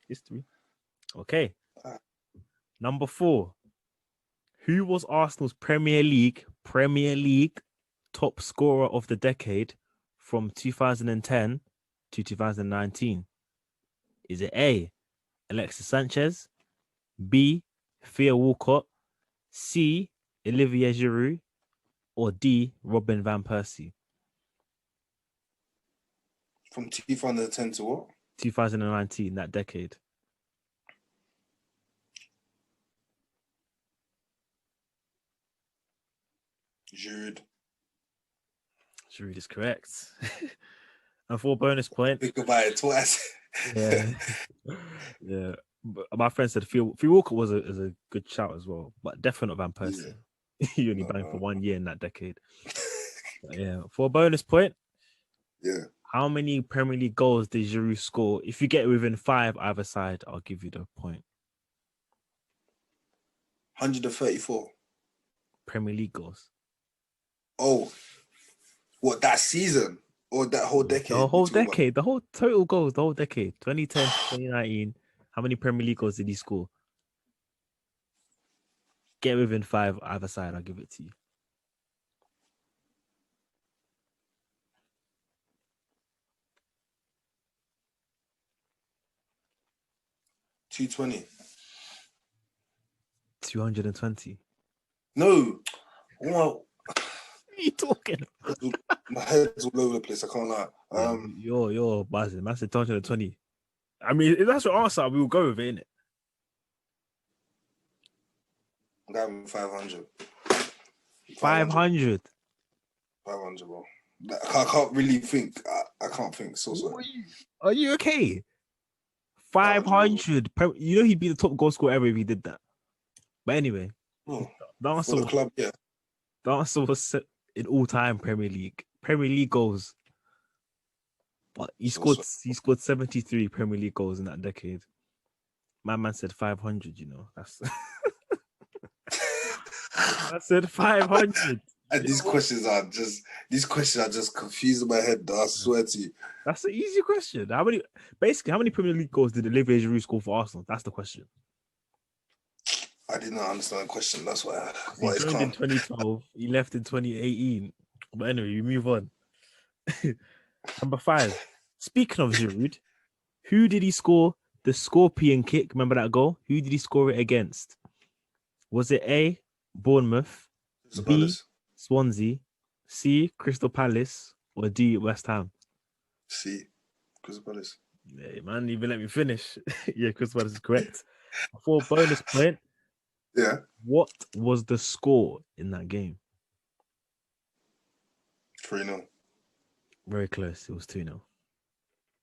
A: History. Okay. Number 4. Who was Arsenal's Premier League top scorer of the decade from 2010 to 2019? Is it A, Alexis Sanchez, B, Theo Walcott, C, Olivier Giroud, or D, Robin van Persie?
C: From 2010 to what?
A: 2019, that decade.
C: Giroud
A: is correct. And for a bonus point,
C: think about it twice.
A: Yeah. But my friend said Theo Walcott was a good shout as well, but definitely not Van Persie. Yeah. You only banged for 1 year in that decade. Yeah. For a bonus point, how many Premier League goals did Giroud score? If you get within 5 either side, I'll give you the point.
C: 134
A: Premier League goals.
C: Oh, what, that season or that whole decade?
A: The whole decade, the whole total goals, the whole decade, 2010 to 2019. How many Premier League goals did he score? Get within 5 either side, I'll give it to you.
C: $220.
A: 220.
C: No. What
A: are you talking?
C: My head's all over the place. I can't lie.
A: You're buzzing. Man said 220. I mean, if that's your answer, we will go with it, innit?
C: I'm going 500.
A: 500.
C: 500, bro. I can't really think. I can't think. So sorry.
A: Are you okay? 500. You know he'd be the top goal scorer ever if he did that. But anyway, the answer
C: for the club,
A: the answer was in all-time Premier League goals. But he scored 73 Premier League goals in that decade. My man said 500, you know. That's I said 500.
C: And these questions are just confusing my head. I swear to you.
A: That's an easy question. How many Premier League goals did Olivier Giroud score for Arsenal? That's the question.
C: I did not understand the question. That's why.
A: He joined in 2012. He left in 2018. But anyway, we move on. Number 5. Speaking of Giroud, who did he score the scorpion kick? Remember that goal? Who did he score it against? Was it A, Bournemouth, B, Swansea, C, Crystal Palace, or D, West Ham?
C: See, Crystal Palace.
A: Yeah, man, even let me finish. Yeah, Crystal Palace is correct. For a bonus point,
C: Yeah,
A: what was the score in that game?
C: 3-0.
A: Very close. It was 2-0.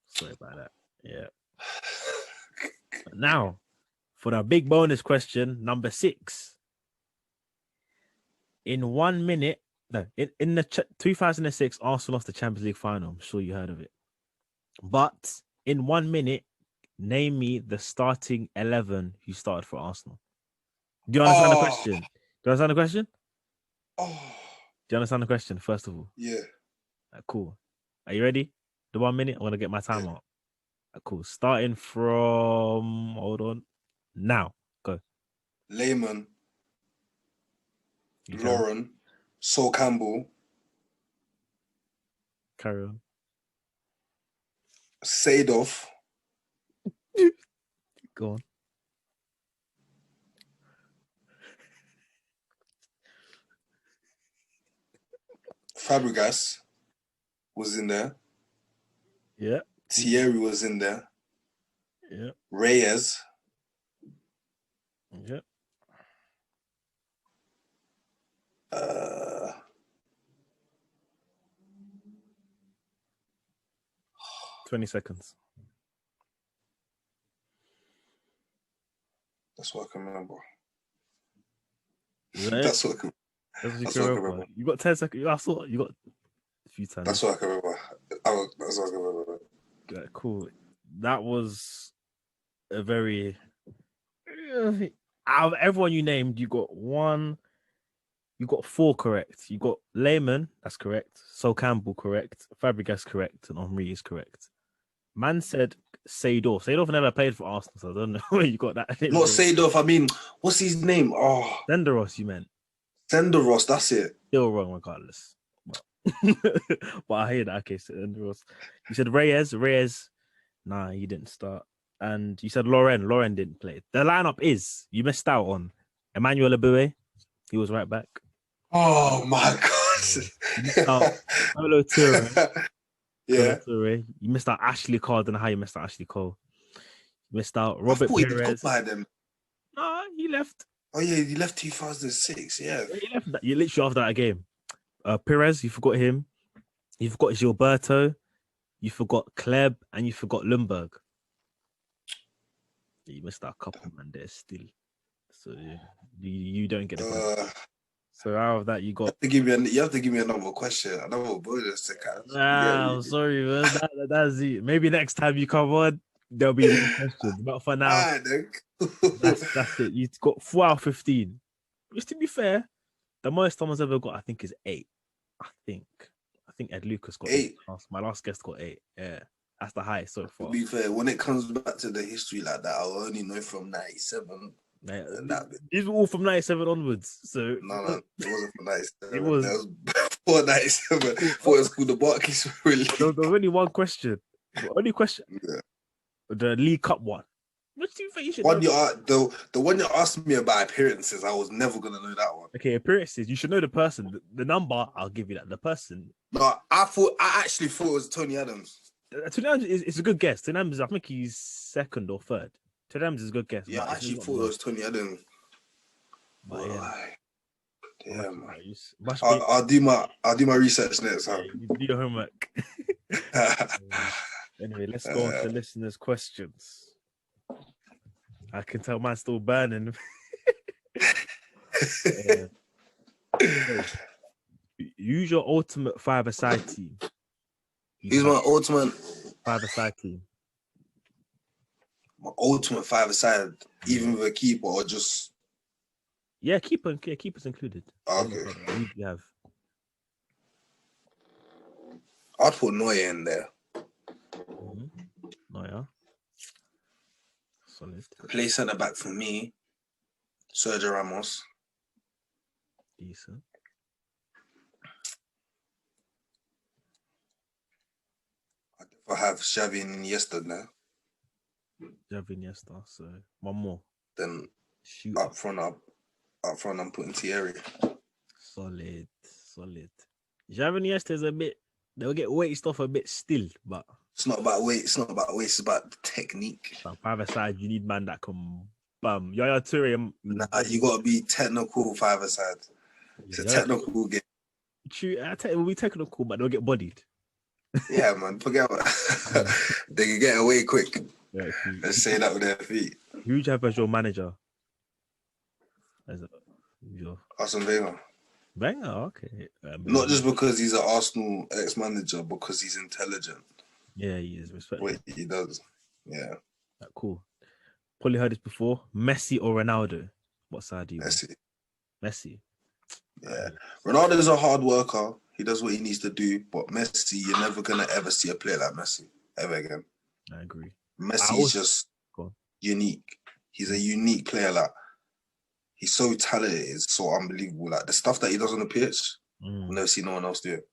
A: Sorry about that. Yeah. Now, for the big bonus question, number 6. In 1 minute, no, in the 2006 Arsenal lost the Champions League final. I'm sure you heard of it. But in 1 minute, name me the starting 11 who started for Arsenal. Do you understand the question? Do you understand the question?
C: Oh,
A: Do you understand the question, first of all?
C: yeah.
A: Cool. Are you ready? The 1 minute, I'm going to get my time out. Cool. Starting from, hold on. Now, go.
C: Lehman,
A: You carry on.
C: Lauren, Sol Campbell,
A: Carry on.
C: Seedorf,
A: Go on.
C: Fabregas was in there.
A: Yeah.
C: Thierry was in there.
A: Yeah.
C: Reyes.
A: Yeah. 20 seconds.
C: That's what I can remember.
A: Is that it?
C: That's what I can,
A: That's what you
C: that's
A: can
C: what I can
A: remember.
C: remember.
A: You got 10 seconds. I saw you got a few times.
C: That's what I can remember. That's what I can remember.
A: Yeah, cool. That was a very out of everyone you named, you got 4 correct. You got Lehman, that's correct. Sol Campbell, correct. Fabregas, correct. And Henry is correct. Man said Seedorf. Seedorf never played for Arsenal, so I don't know where you got that.
C: Not Seedorf. I mean, what's his name? Oh,
A: Senderos, you meant.
C: Senderos. That's it.
A: Still wrong, regardless. But I hear that. Okay, Senderos. You said Reyes. Reyes. Nah, he didn't start. And you said Lauren. Lauren didn't play. The lineup is you missed out on Emmanuel Abue. He was right back.
C: Oh my gosh.
A: You missed out Paulo Toure.
C: Yeah.
A: Toure. You missed out Ashley Cole. I don't know how you missed out Ashley Cole. You missed out
C: I
A: Robert
C: thought he'd gone
A: Perez.
C: by them.
A: Nah, he left.
C: Oh yeah, he left 2006. Yeah.
A: He left. You literally after that game. Perez, you forgot him. You forgot Gilberto. You forgot Kleb, and you forgot Lundberg. You missed out a couple, man. There still. So you don't get it. So out of that, you got.
C: You have to give me another question. Another bonus to catch.
A: I'm sorry, man. That's it. Maybe next time you come on, there'll be one question. But for now, that's it. You've got 4 out of 15. Which, to be fair, the most someone's ever got, I think, is 8. I think Ed Lucas got 8. My last guest got 8. Yeah, that's the highest so far.
C: To be fair, when it comes back to the history like that, I'll only know from 97.
A: These were all from 97 onwards. So
C: no, it wasn't from 97.
A: It was
C: before 97. Thought it was called the Barclays League.
A: There was only one question.
C: Yeah.
A: The League Cup one. What do you think you should
C: know? The one you asked me about appearances, I was never gonna know that one.
A: Okay, appearances. You should know the person. The number, I'll give you that. The person.
C: No, I actually thought it was Tony Adams.
A: Tony Adams is a good guess. Tony Adams, I think he's 2nd or 3rd. Tony Adams is a good guess.
C: Yeah, I actually thought it was Tony Adams.
A: But yeah.
C: Damn, I'll do my research next time.
A: You do your homework. Anyway, let's go on to listeners' questions. I can tell mine's still burning. Use your ultimate 5-a-side team.
C: Use my ultimate
A: 5-a-side team.
C: My ultimate 5-a-side, even with a keeper or just.
A: Yeah, keepers included.
C: Okay.
A: You have.
C: I'd put Neuer in there.
A: Neuer. Solid.
C: Play centre back for me. Sergio Ramos.
A: Decent.
C: I have Xavi and Iniesta now.
A: Xavi Iniesta. So one more.
C: Then
A: shoot
C: up front, I'm putting Thierry.
A: Solid. Xavi Iniesta's a bit. They'll get weighted off a bit still, but
C: It's not about weight. It's not about weight. It's about technique.
A: on either side, you need man that can bum. Yaya Toure.
C: Nah, you gotta be technical 5-a-side. It's a technical game.
A: True, it will be technical, but they'll get bodied.
C: Yeah, man. Forget about they can get away quick.
A: Yeah,
C: Let's say that with their feet.
A: who do you have as your manager?
C: Arsene Wenger.
A: Wenger, okay.
C: Not just because he's an Arsenal ex-manager, because he's intelligent.
A: Yeah, he is. Respect.
C: What he does. Yeah.
A: Cool. Probably heard this before. Messi or Ronaldo? What side do you want? Messi.
C: Yeah. Ronaldo's a hard worker. He does what he needs to do. But Messi, you're never going to ever see a player like Messi. Ever again.
A: I agree.
C: Messi is just unique. He's a unique player. Like, he's so talented. It's so unbelievable. Like, the stuff that he does on the pitch, we'll never see no one else do it.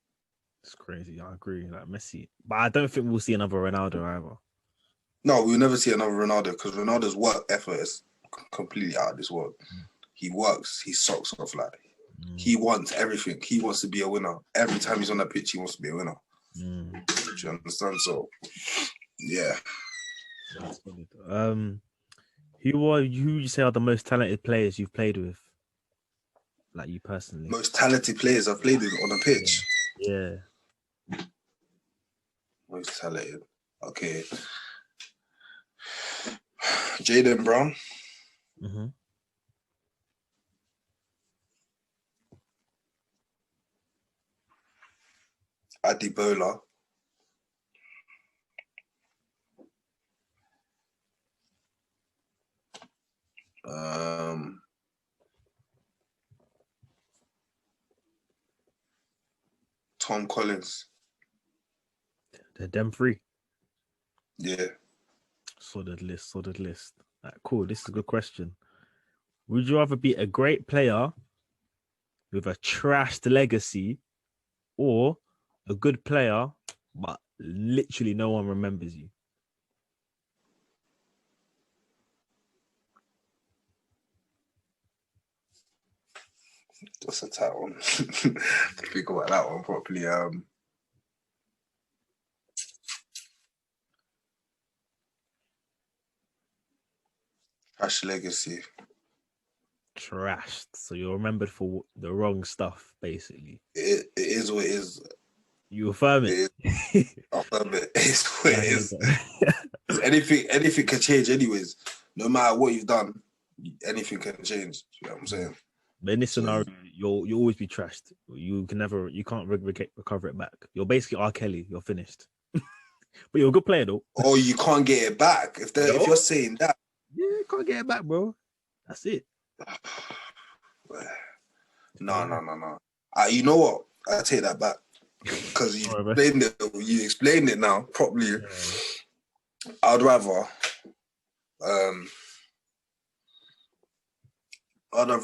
A: It's crazy. I agree. Like Messi. But I don't think we'll see another Ronaldo either.
C: No, we'll never see another Ronaldo because Ronaldo's work effort is completely out of this world. He works his socks off. Like, he wants everything. He wants to be a winner. Every time he's on that pitch, he wants to be a winner. Do you understand? So, yeah.
A: Who would you say are the most talented players you've played with? Like you personally.
C: Most talented players I've played with on a pitch.
A: Yeah.
C: Most talented. Okay. Jaden Brown. Adibola. Tom Collins.
A: They're them three.
C: Yeah.
A: Solid list. Right, cool. This is a good question. Would you rather be a great player with a trashed legacy or a good player, but literally no one remembers you?
C: That's a tight one. To think about that one properly. Trash legacy.
A: Trashed. So you're remembered for the wrong stuff, basically.
C: It is what it is.
A: You affirm it.
C: I affirm it. It's what it is. Anything can change anyways. No matter what you've done, anything can change. You know what I'm saying?
A: But in this scenario, you'll always be trashed. You can't recover it back. You're basically R. Kelly. You're finished. But you're a good player though.
C: Oh, you can't get it back. If you're saying that.
A: Yeah, you can't get it back, bro. That's it.
C: No. You know what? I take that back. Because you explained it now properly. Yeah. I'd rather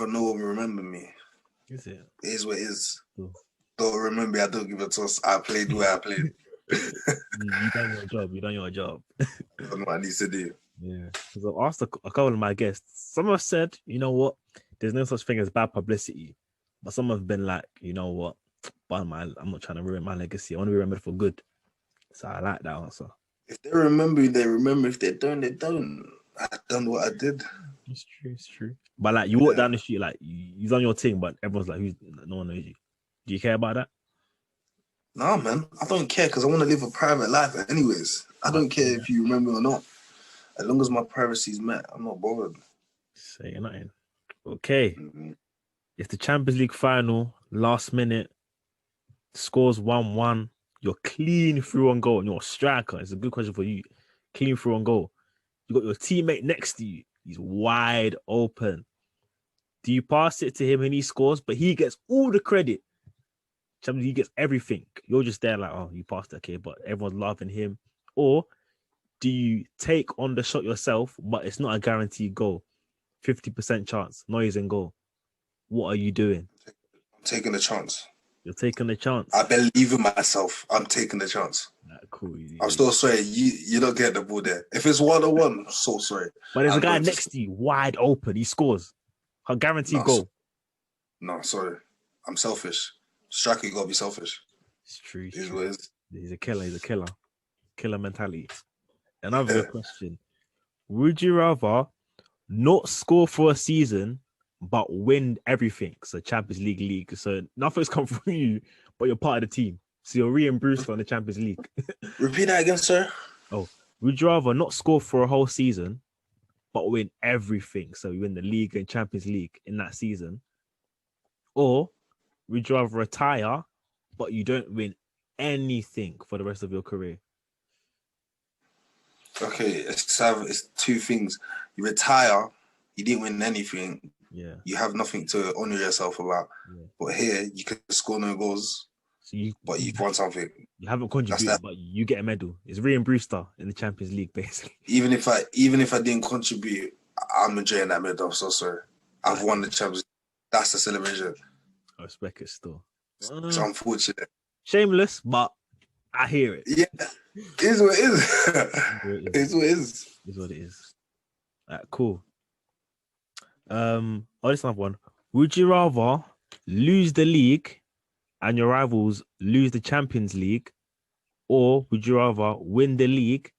C: no one remember me.
A: Is it?
C: It is what it is.
A: Cool.
C: Don't remember me, I don't give a toss. I played where I played.
A: You done your job.
C: I know what I need to do.
A: Yeah. Because I asked a couple of my guests. Some have said, you know what? There's no such thing as bad publicity. But some have been like, you know what? I'm not trying to ruin my legacy. I want to be remembered for good. So I like that answer.
C: If they remember, they remember. If they don't, they don't. I've done what I did.
A: It's true. But like you walk down the street, like you done your thing, but everyone's like, no one knows you. Do you care about that?
C: No, man. I don't care because I want to live a private life anyways. I don't care if you remember or not. As long as my privacy is met, I'm not bothered.
A: Say nothing. Okay. It's the Champions League final, last minute, scores 1-1. You're clean through on goal and you're a striker. It's a good question for you. Clean through on goal. You got your teammate next to you. He's wide open. Do you pass it to him and he scores, but he gets all the credit? He gets everything. You're just there like, oh, you passed it, okay, but everyone's loving him. Or do you take on the shot yourself, but it's not a guaranteed goal? 50% chance, Neuer's in goal. What are you doing?
C: I'm taking a chance.
A: You're taking a chance.
C: I believe in myself. I'm taking the chance.
A: Cool.
C: I'm still sorry. You don't get the ball there. If it's 1-on-1, I'm so sorry.
A: But there's a guy next to you, wide open. He scores. A guaranteed goal.
C: No, sorry. I'm selfish. Striker, you gotta be selfish.
A: It's true. It's
C: Is
A: true.
C: what it is.
A: He's a killer. He's a killer. Killer mentality. Another question. Would you rather not score for a season but win everything? So Champions League. So nothing's come from you, but you're part of the team. So you're reimbursed on the Champions League.
C: Repeat that again, sir.
A: Oh, would you rather not score for a whole season but win everything? So you win the league and Champions League in that season. Or would you rather retire but you don't win anything for the rest of your career?
C: Okay, it's two things. You retire, you didn't win anything.
A: Yeah.
C: You have nothing to honor yourself about.
A: Yeah.
C: But here, you can score no goals,
A: So
C: but you've won something.
A: You haven't contributed, but you get a medal. It's Ryan Brewster in the Champions League, basically.
C: Even if I didn't contribute, I'm enjoying that medal. I'm so sorry. I've won the Champions League. That's the celebration.
A: I respect it still.
C: It's unfortunate.
A: Shameless, but I hear it.
C: Yeah, it is what it is. It is what it is.
A: It's what it is. Cool. This another one. Would you rather lose the league and your rivals lose the Champions League, or would you rather win the league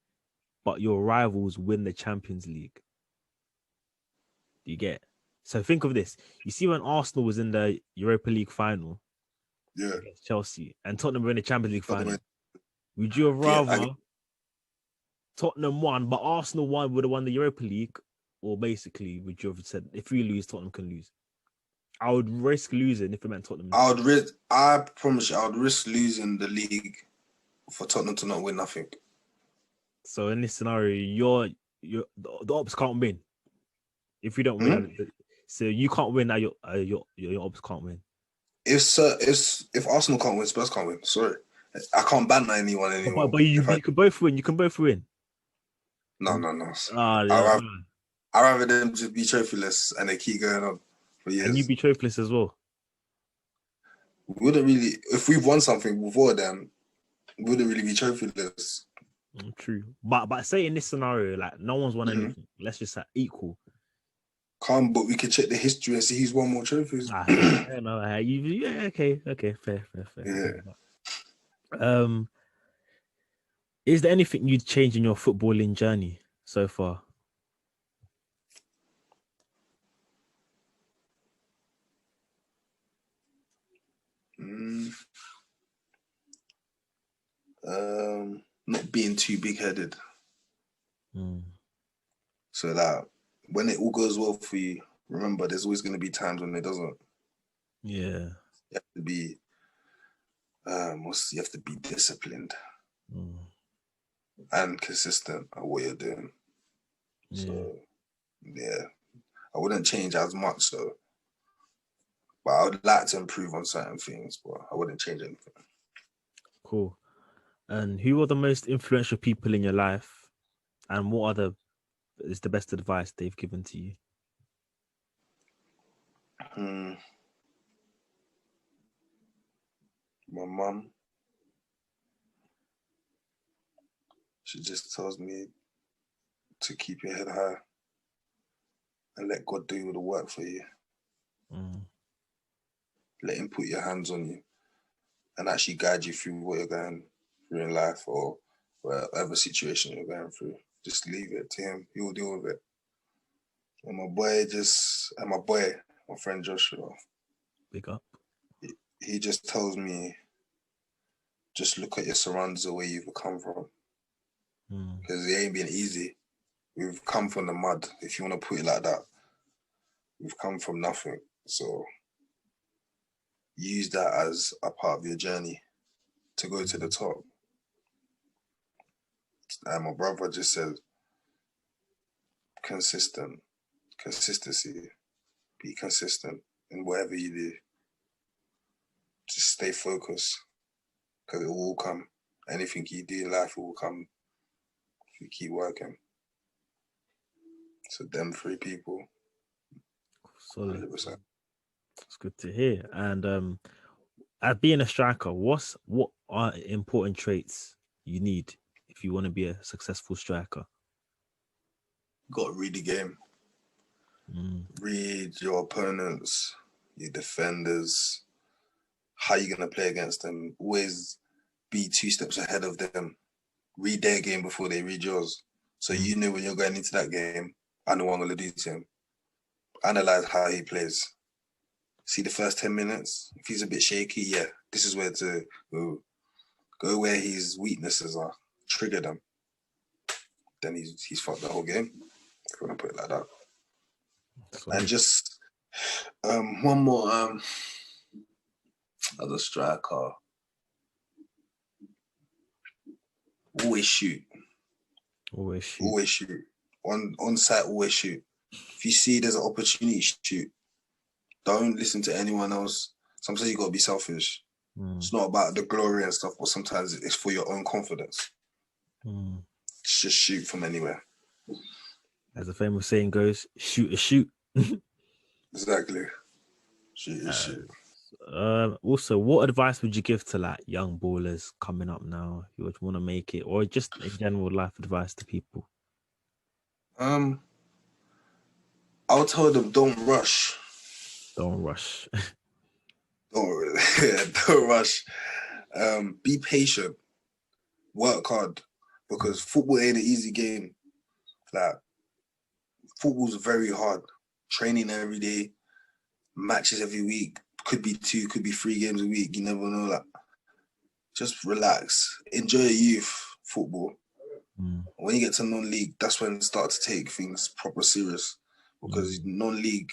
A: but your rivals win the Champions League? Do you get? So think of this. You see when Arsenal was in the Europa League final,
C: yeah,
A: against Chelsea, and Tottenham were in the Champions League final. Would you have rather Tottenham won, but Arsenal would have won the Europa League? Or basically, would you have said, if we lose, Tottenham can lose? I would risk losing if it meant Tottenham.
C: I promise you, I would risk losing the league for Tottenham to not win nothing.
A: So in this scenario, the Ops can't win. If you don't win, so you can't win. Now your Ops can't win.
C: If Arsenal can't win, Spurs can't win. Sorry, I can't ban anyone anymore.
A: But you can both win. You can both win.
C: No.
A: Yeah,
C: I'd rather them just be trophyless and they keep going on for years.
A: And you be trophyless as well.
C: We wouldn't really, if we've won something before them, we wouldn't really be trophyless.
A: True. But say in this scenario, like no one's won anything. Let's just say equal.
C: But we can check the history and see who's won more trophies.
A: Okay, fair.
C: Yeah.
A: Is there anything you'd change in your footballing journey so far?
C: Not being too big-headed. So that when it all goes well for you, remember there's always going to be times when it doesn't.
A: Yeah.
C: You have to be you have to be disciplined and consistent at what you're doing.
A: Yeah.
C: So yeah, I wouldn't change as much though. But I would like to improve on certain things, but I wouldn't change anything.
A: Cool. And who are the most influential people in your life? And what is the best advice they've given to you?
C: My mum. She just tells me to keep your head high and let God do the work for you. Let him put your hands on you and actually guide you through what you're going through in life or whatever situation you're going through. Just leave it to him. He will deal with it. And my friend Joshua.
A: Big up.
C: He just tells me, just look at your surroundings the way you've come from. Because it ain't been easy. We've come from the mud, if you want to put it like that. We've come from nothing. So use that as a part of your journey to go to the top. And my brother just said, consistency, be consistent in whatever you do. Just stay focused, because it will all come. Anything you do in life will come if you keep working. So them three people,
A: solid.
C: 100%.
A: It's good to hear. And as being a striker, what are important traits you need if you want to be a successful striker?
C: Got to read the game. Read your opponents, your defenders, how you're gonna play against them. Always be 2 steps ahead of them. Read their game before they read yours. So you know when you're going into that game, I know what I'm gonna do to him. Analyze how he plays. See the first 10 minutes. If he's a bit shaky, yeah, this is where to go. Go where his weaknesses are. Trigger them. Then he's fucked the whole game. If you want to put it like that.
A: Sorry.
C: And just one more as a striker. Always shoot.
A: Always shoot.
C: Always shoot. On site, always shoot. If you see there's an opportunity, shoot. Don't listen to anyone else. Sometimes you gotta be selfish. It's not about the glory and stuff, but sometimes it's for your own confidence. Just shoot from anywhere.
A: As the famous saying goes, shoot a shoot.
C: Exactly. Shoot a shoot.
A: Also, what advice would you give to like young ballers coming up now who would want to make it, or just a general life advice to people?
C: I would tell them don't rush.
A: Don't rush.
C: Don't rush. Be patient. Work hard, because football ain't an easy game. Like, football's very hard. Training every day, matches every week. Could be 2, could be 3 games a week. You never know. Like, just relax. Enjoy your youth football. When you get to non-league, that's when you start to take things proper serious. Because non-league,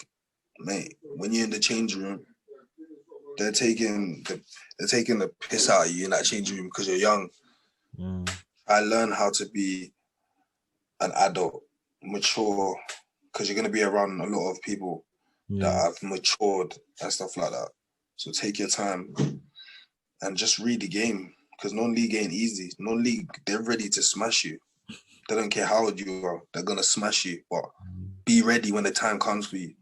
C: mate, when you're in the changing room, they're taking the piss out of you in that changing room because you're young. I learned how to be an adult, mature, because you're going to be around a lot of people that have matured and stuff like that. So take your time and just read the game, because non-league ain't easy. Non-league, they're ready to smash you. They don't care how old you are. They're going to smash you. But be ready when the time comes for you.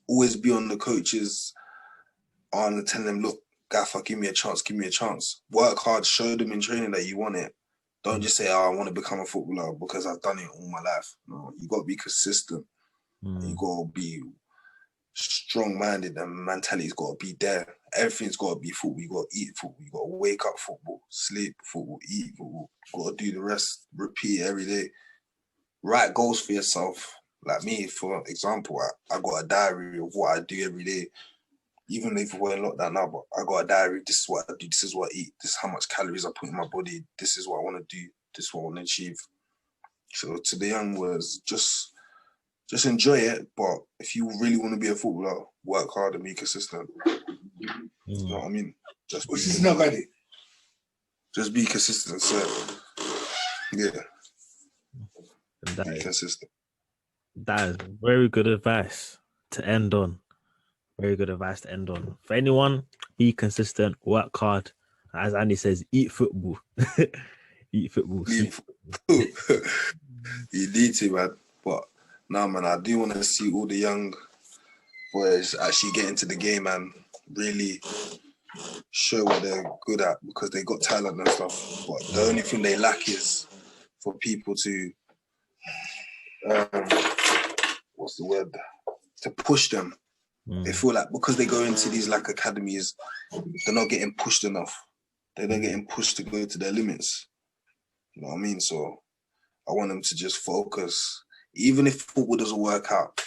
C: Always be on the coaches and tell them, look, Gaffer, give me a chance, give me a chance. Work hard, show them in training that you want it. Don't just say, I want to become a footballer because I've done it all my life. No, you got to be consistent. You got to be strong-minded, and mentality's got to be there. Everything's got to be football. You got to eat football. You got to wake up football, sleep football, eat football. You got to do the rest, repeat every day. Write goals for yourself. Like me, for example, I got a diary of what I do every day. Even if we're in lockdown now, but I got a diary. This is what I do. This is what I eat. This is how much calories I put in my body. This is what I want to do. This is what I want to achieve. So to the young ones, just enjoy it. But if you really want to be a footballer, work hard and be consistent. You know what I mean? Just be consistent. So yeah, be consistent.
A: That is very good advice to end on. Very good advice to end on. For anyone, be consistent, work hard. As Andy says, eat football. Eat football.
C: You need to, man. But nah, man, I do want to see all the young boys actually get into the game and really show what they're good at, because they got talent and stuff. But the only thing they lack is for people to, what's the word? To push them. They feel like because they go into these like academies, they're not getting pushed enough. They're not getting pushed to go to their limits. You know what I mean? So I want them to just focus. Even if football doesn't work out,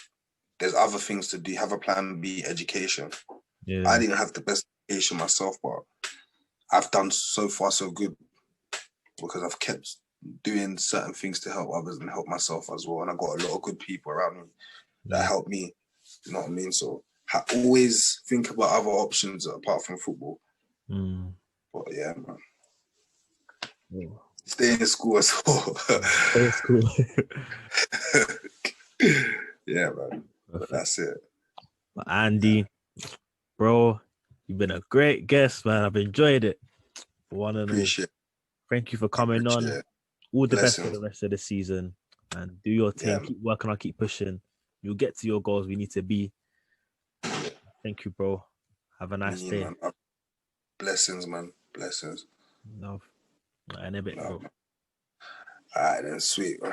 C: there's other things to do. Have a plan B, education. Yeah. I didn't have the best education myself, but I've done so far so good because I've kept doing certain things to help others and help myself as well. And I got a lot of good people around me that help me. You know what I mean? So I always think about other options apart from football. But yeah, man. Stay in school as well.
A: Stay in school.
C: Yeah, man. But that's it.
A: But Andy, bro, you've been a great guest, man. I've enjoyed it.
C: Appreciate it.
A: Thank you for coming on. All the best for the rest of the season. And do your thing. Yeah. Keep working on, keep pushing. You'll get to your goals we need to be. Thank you, bro. Have a nice day.
C: Man. Blessings, man. Blessings.
A: Love. And a bit, bro.
C: All right, then. Sweet, bro.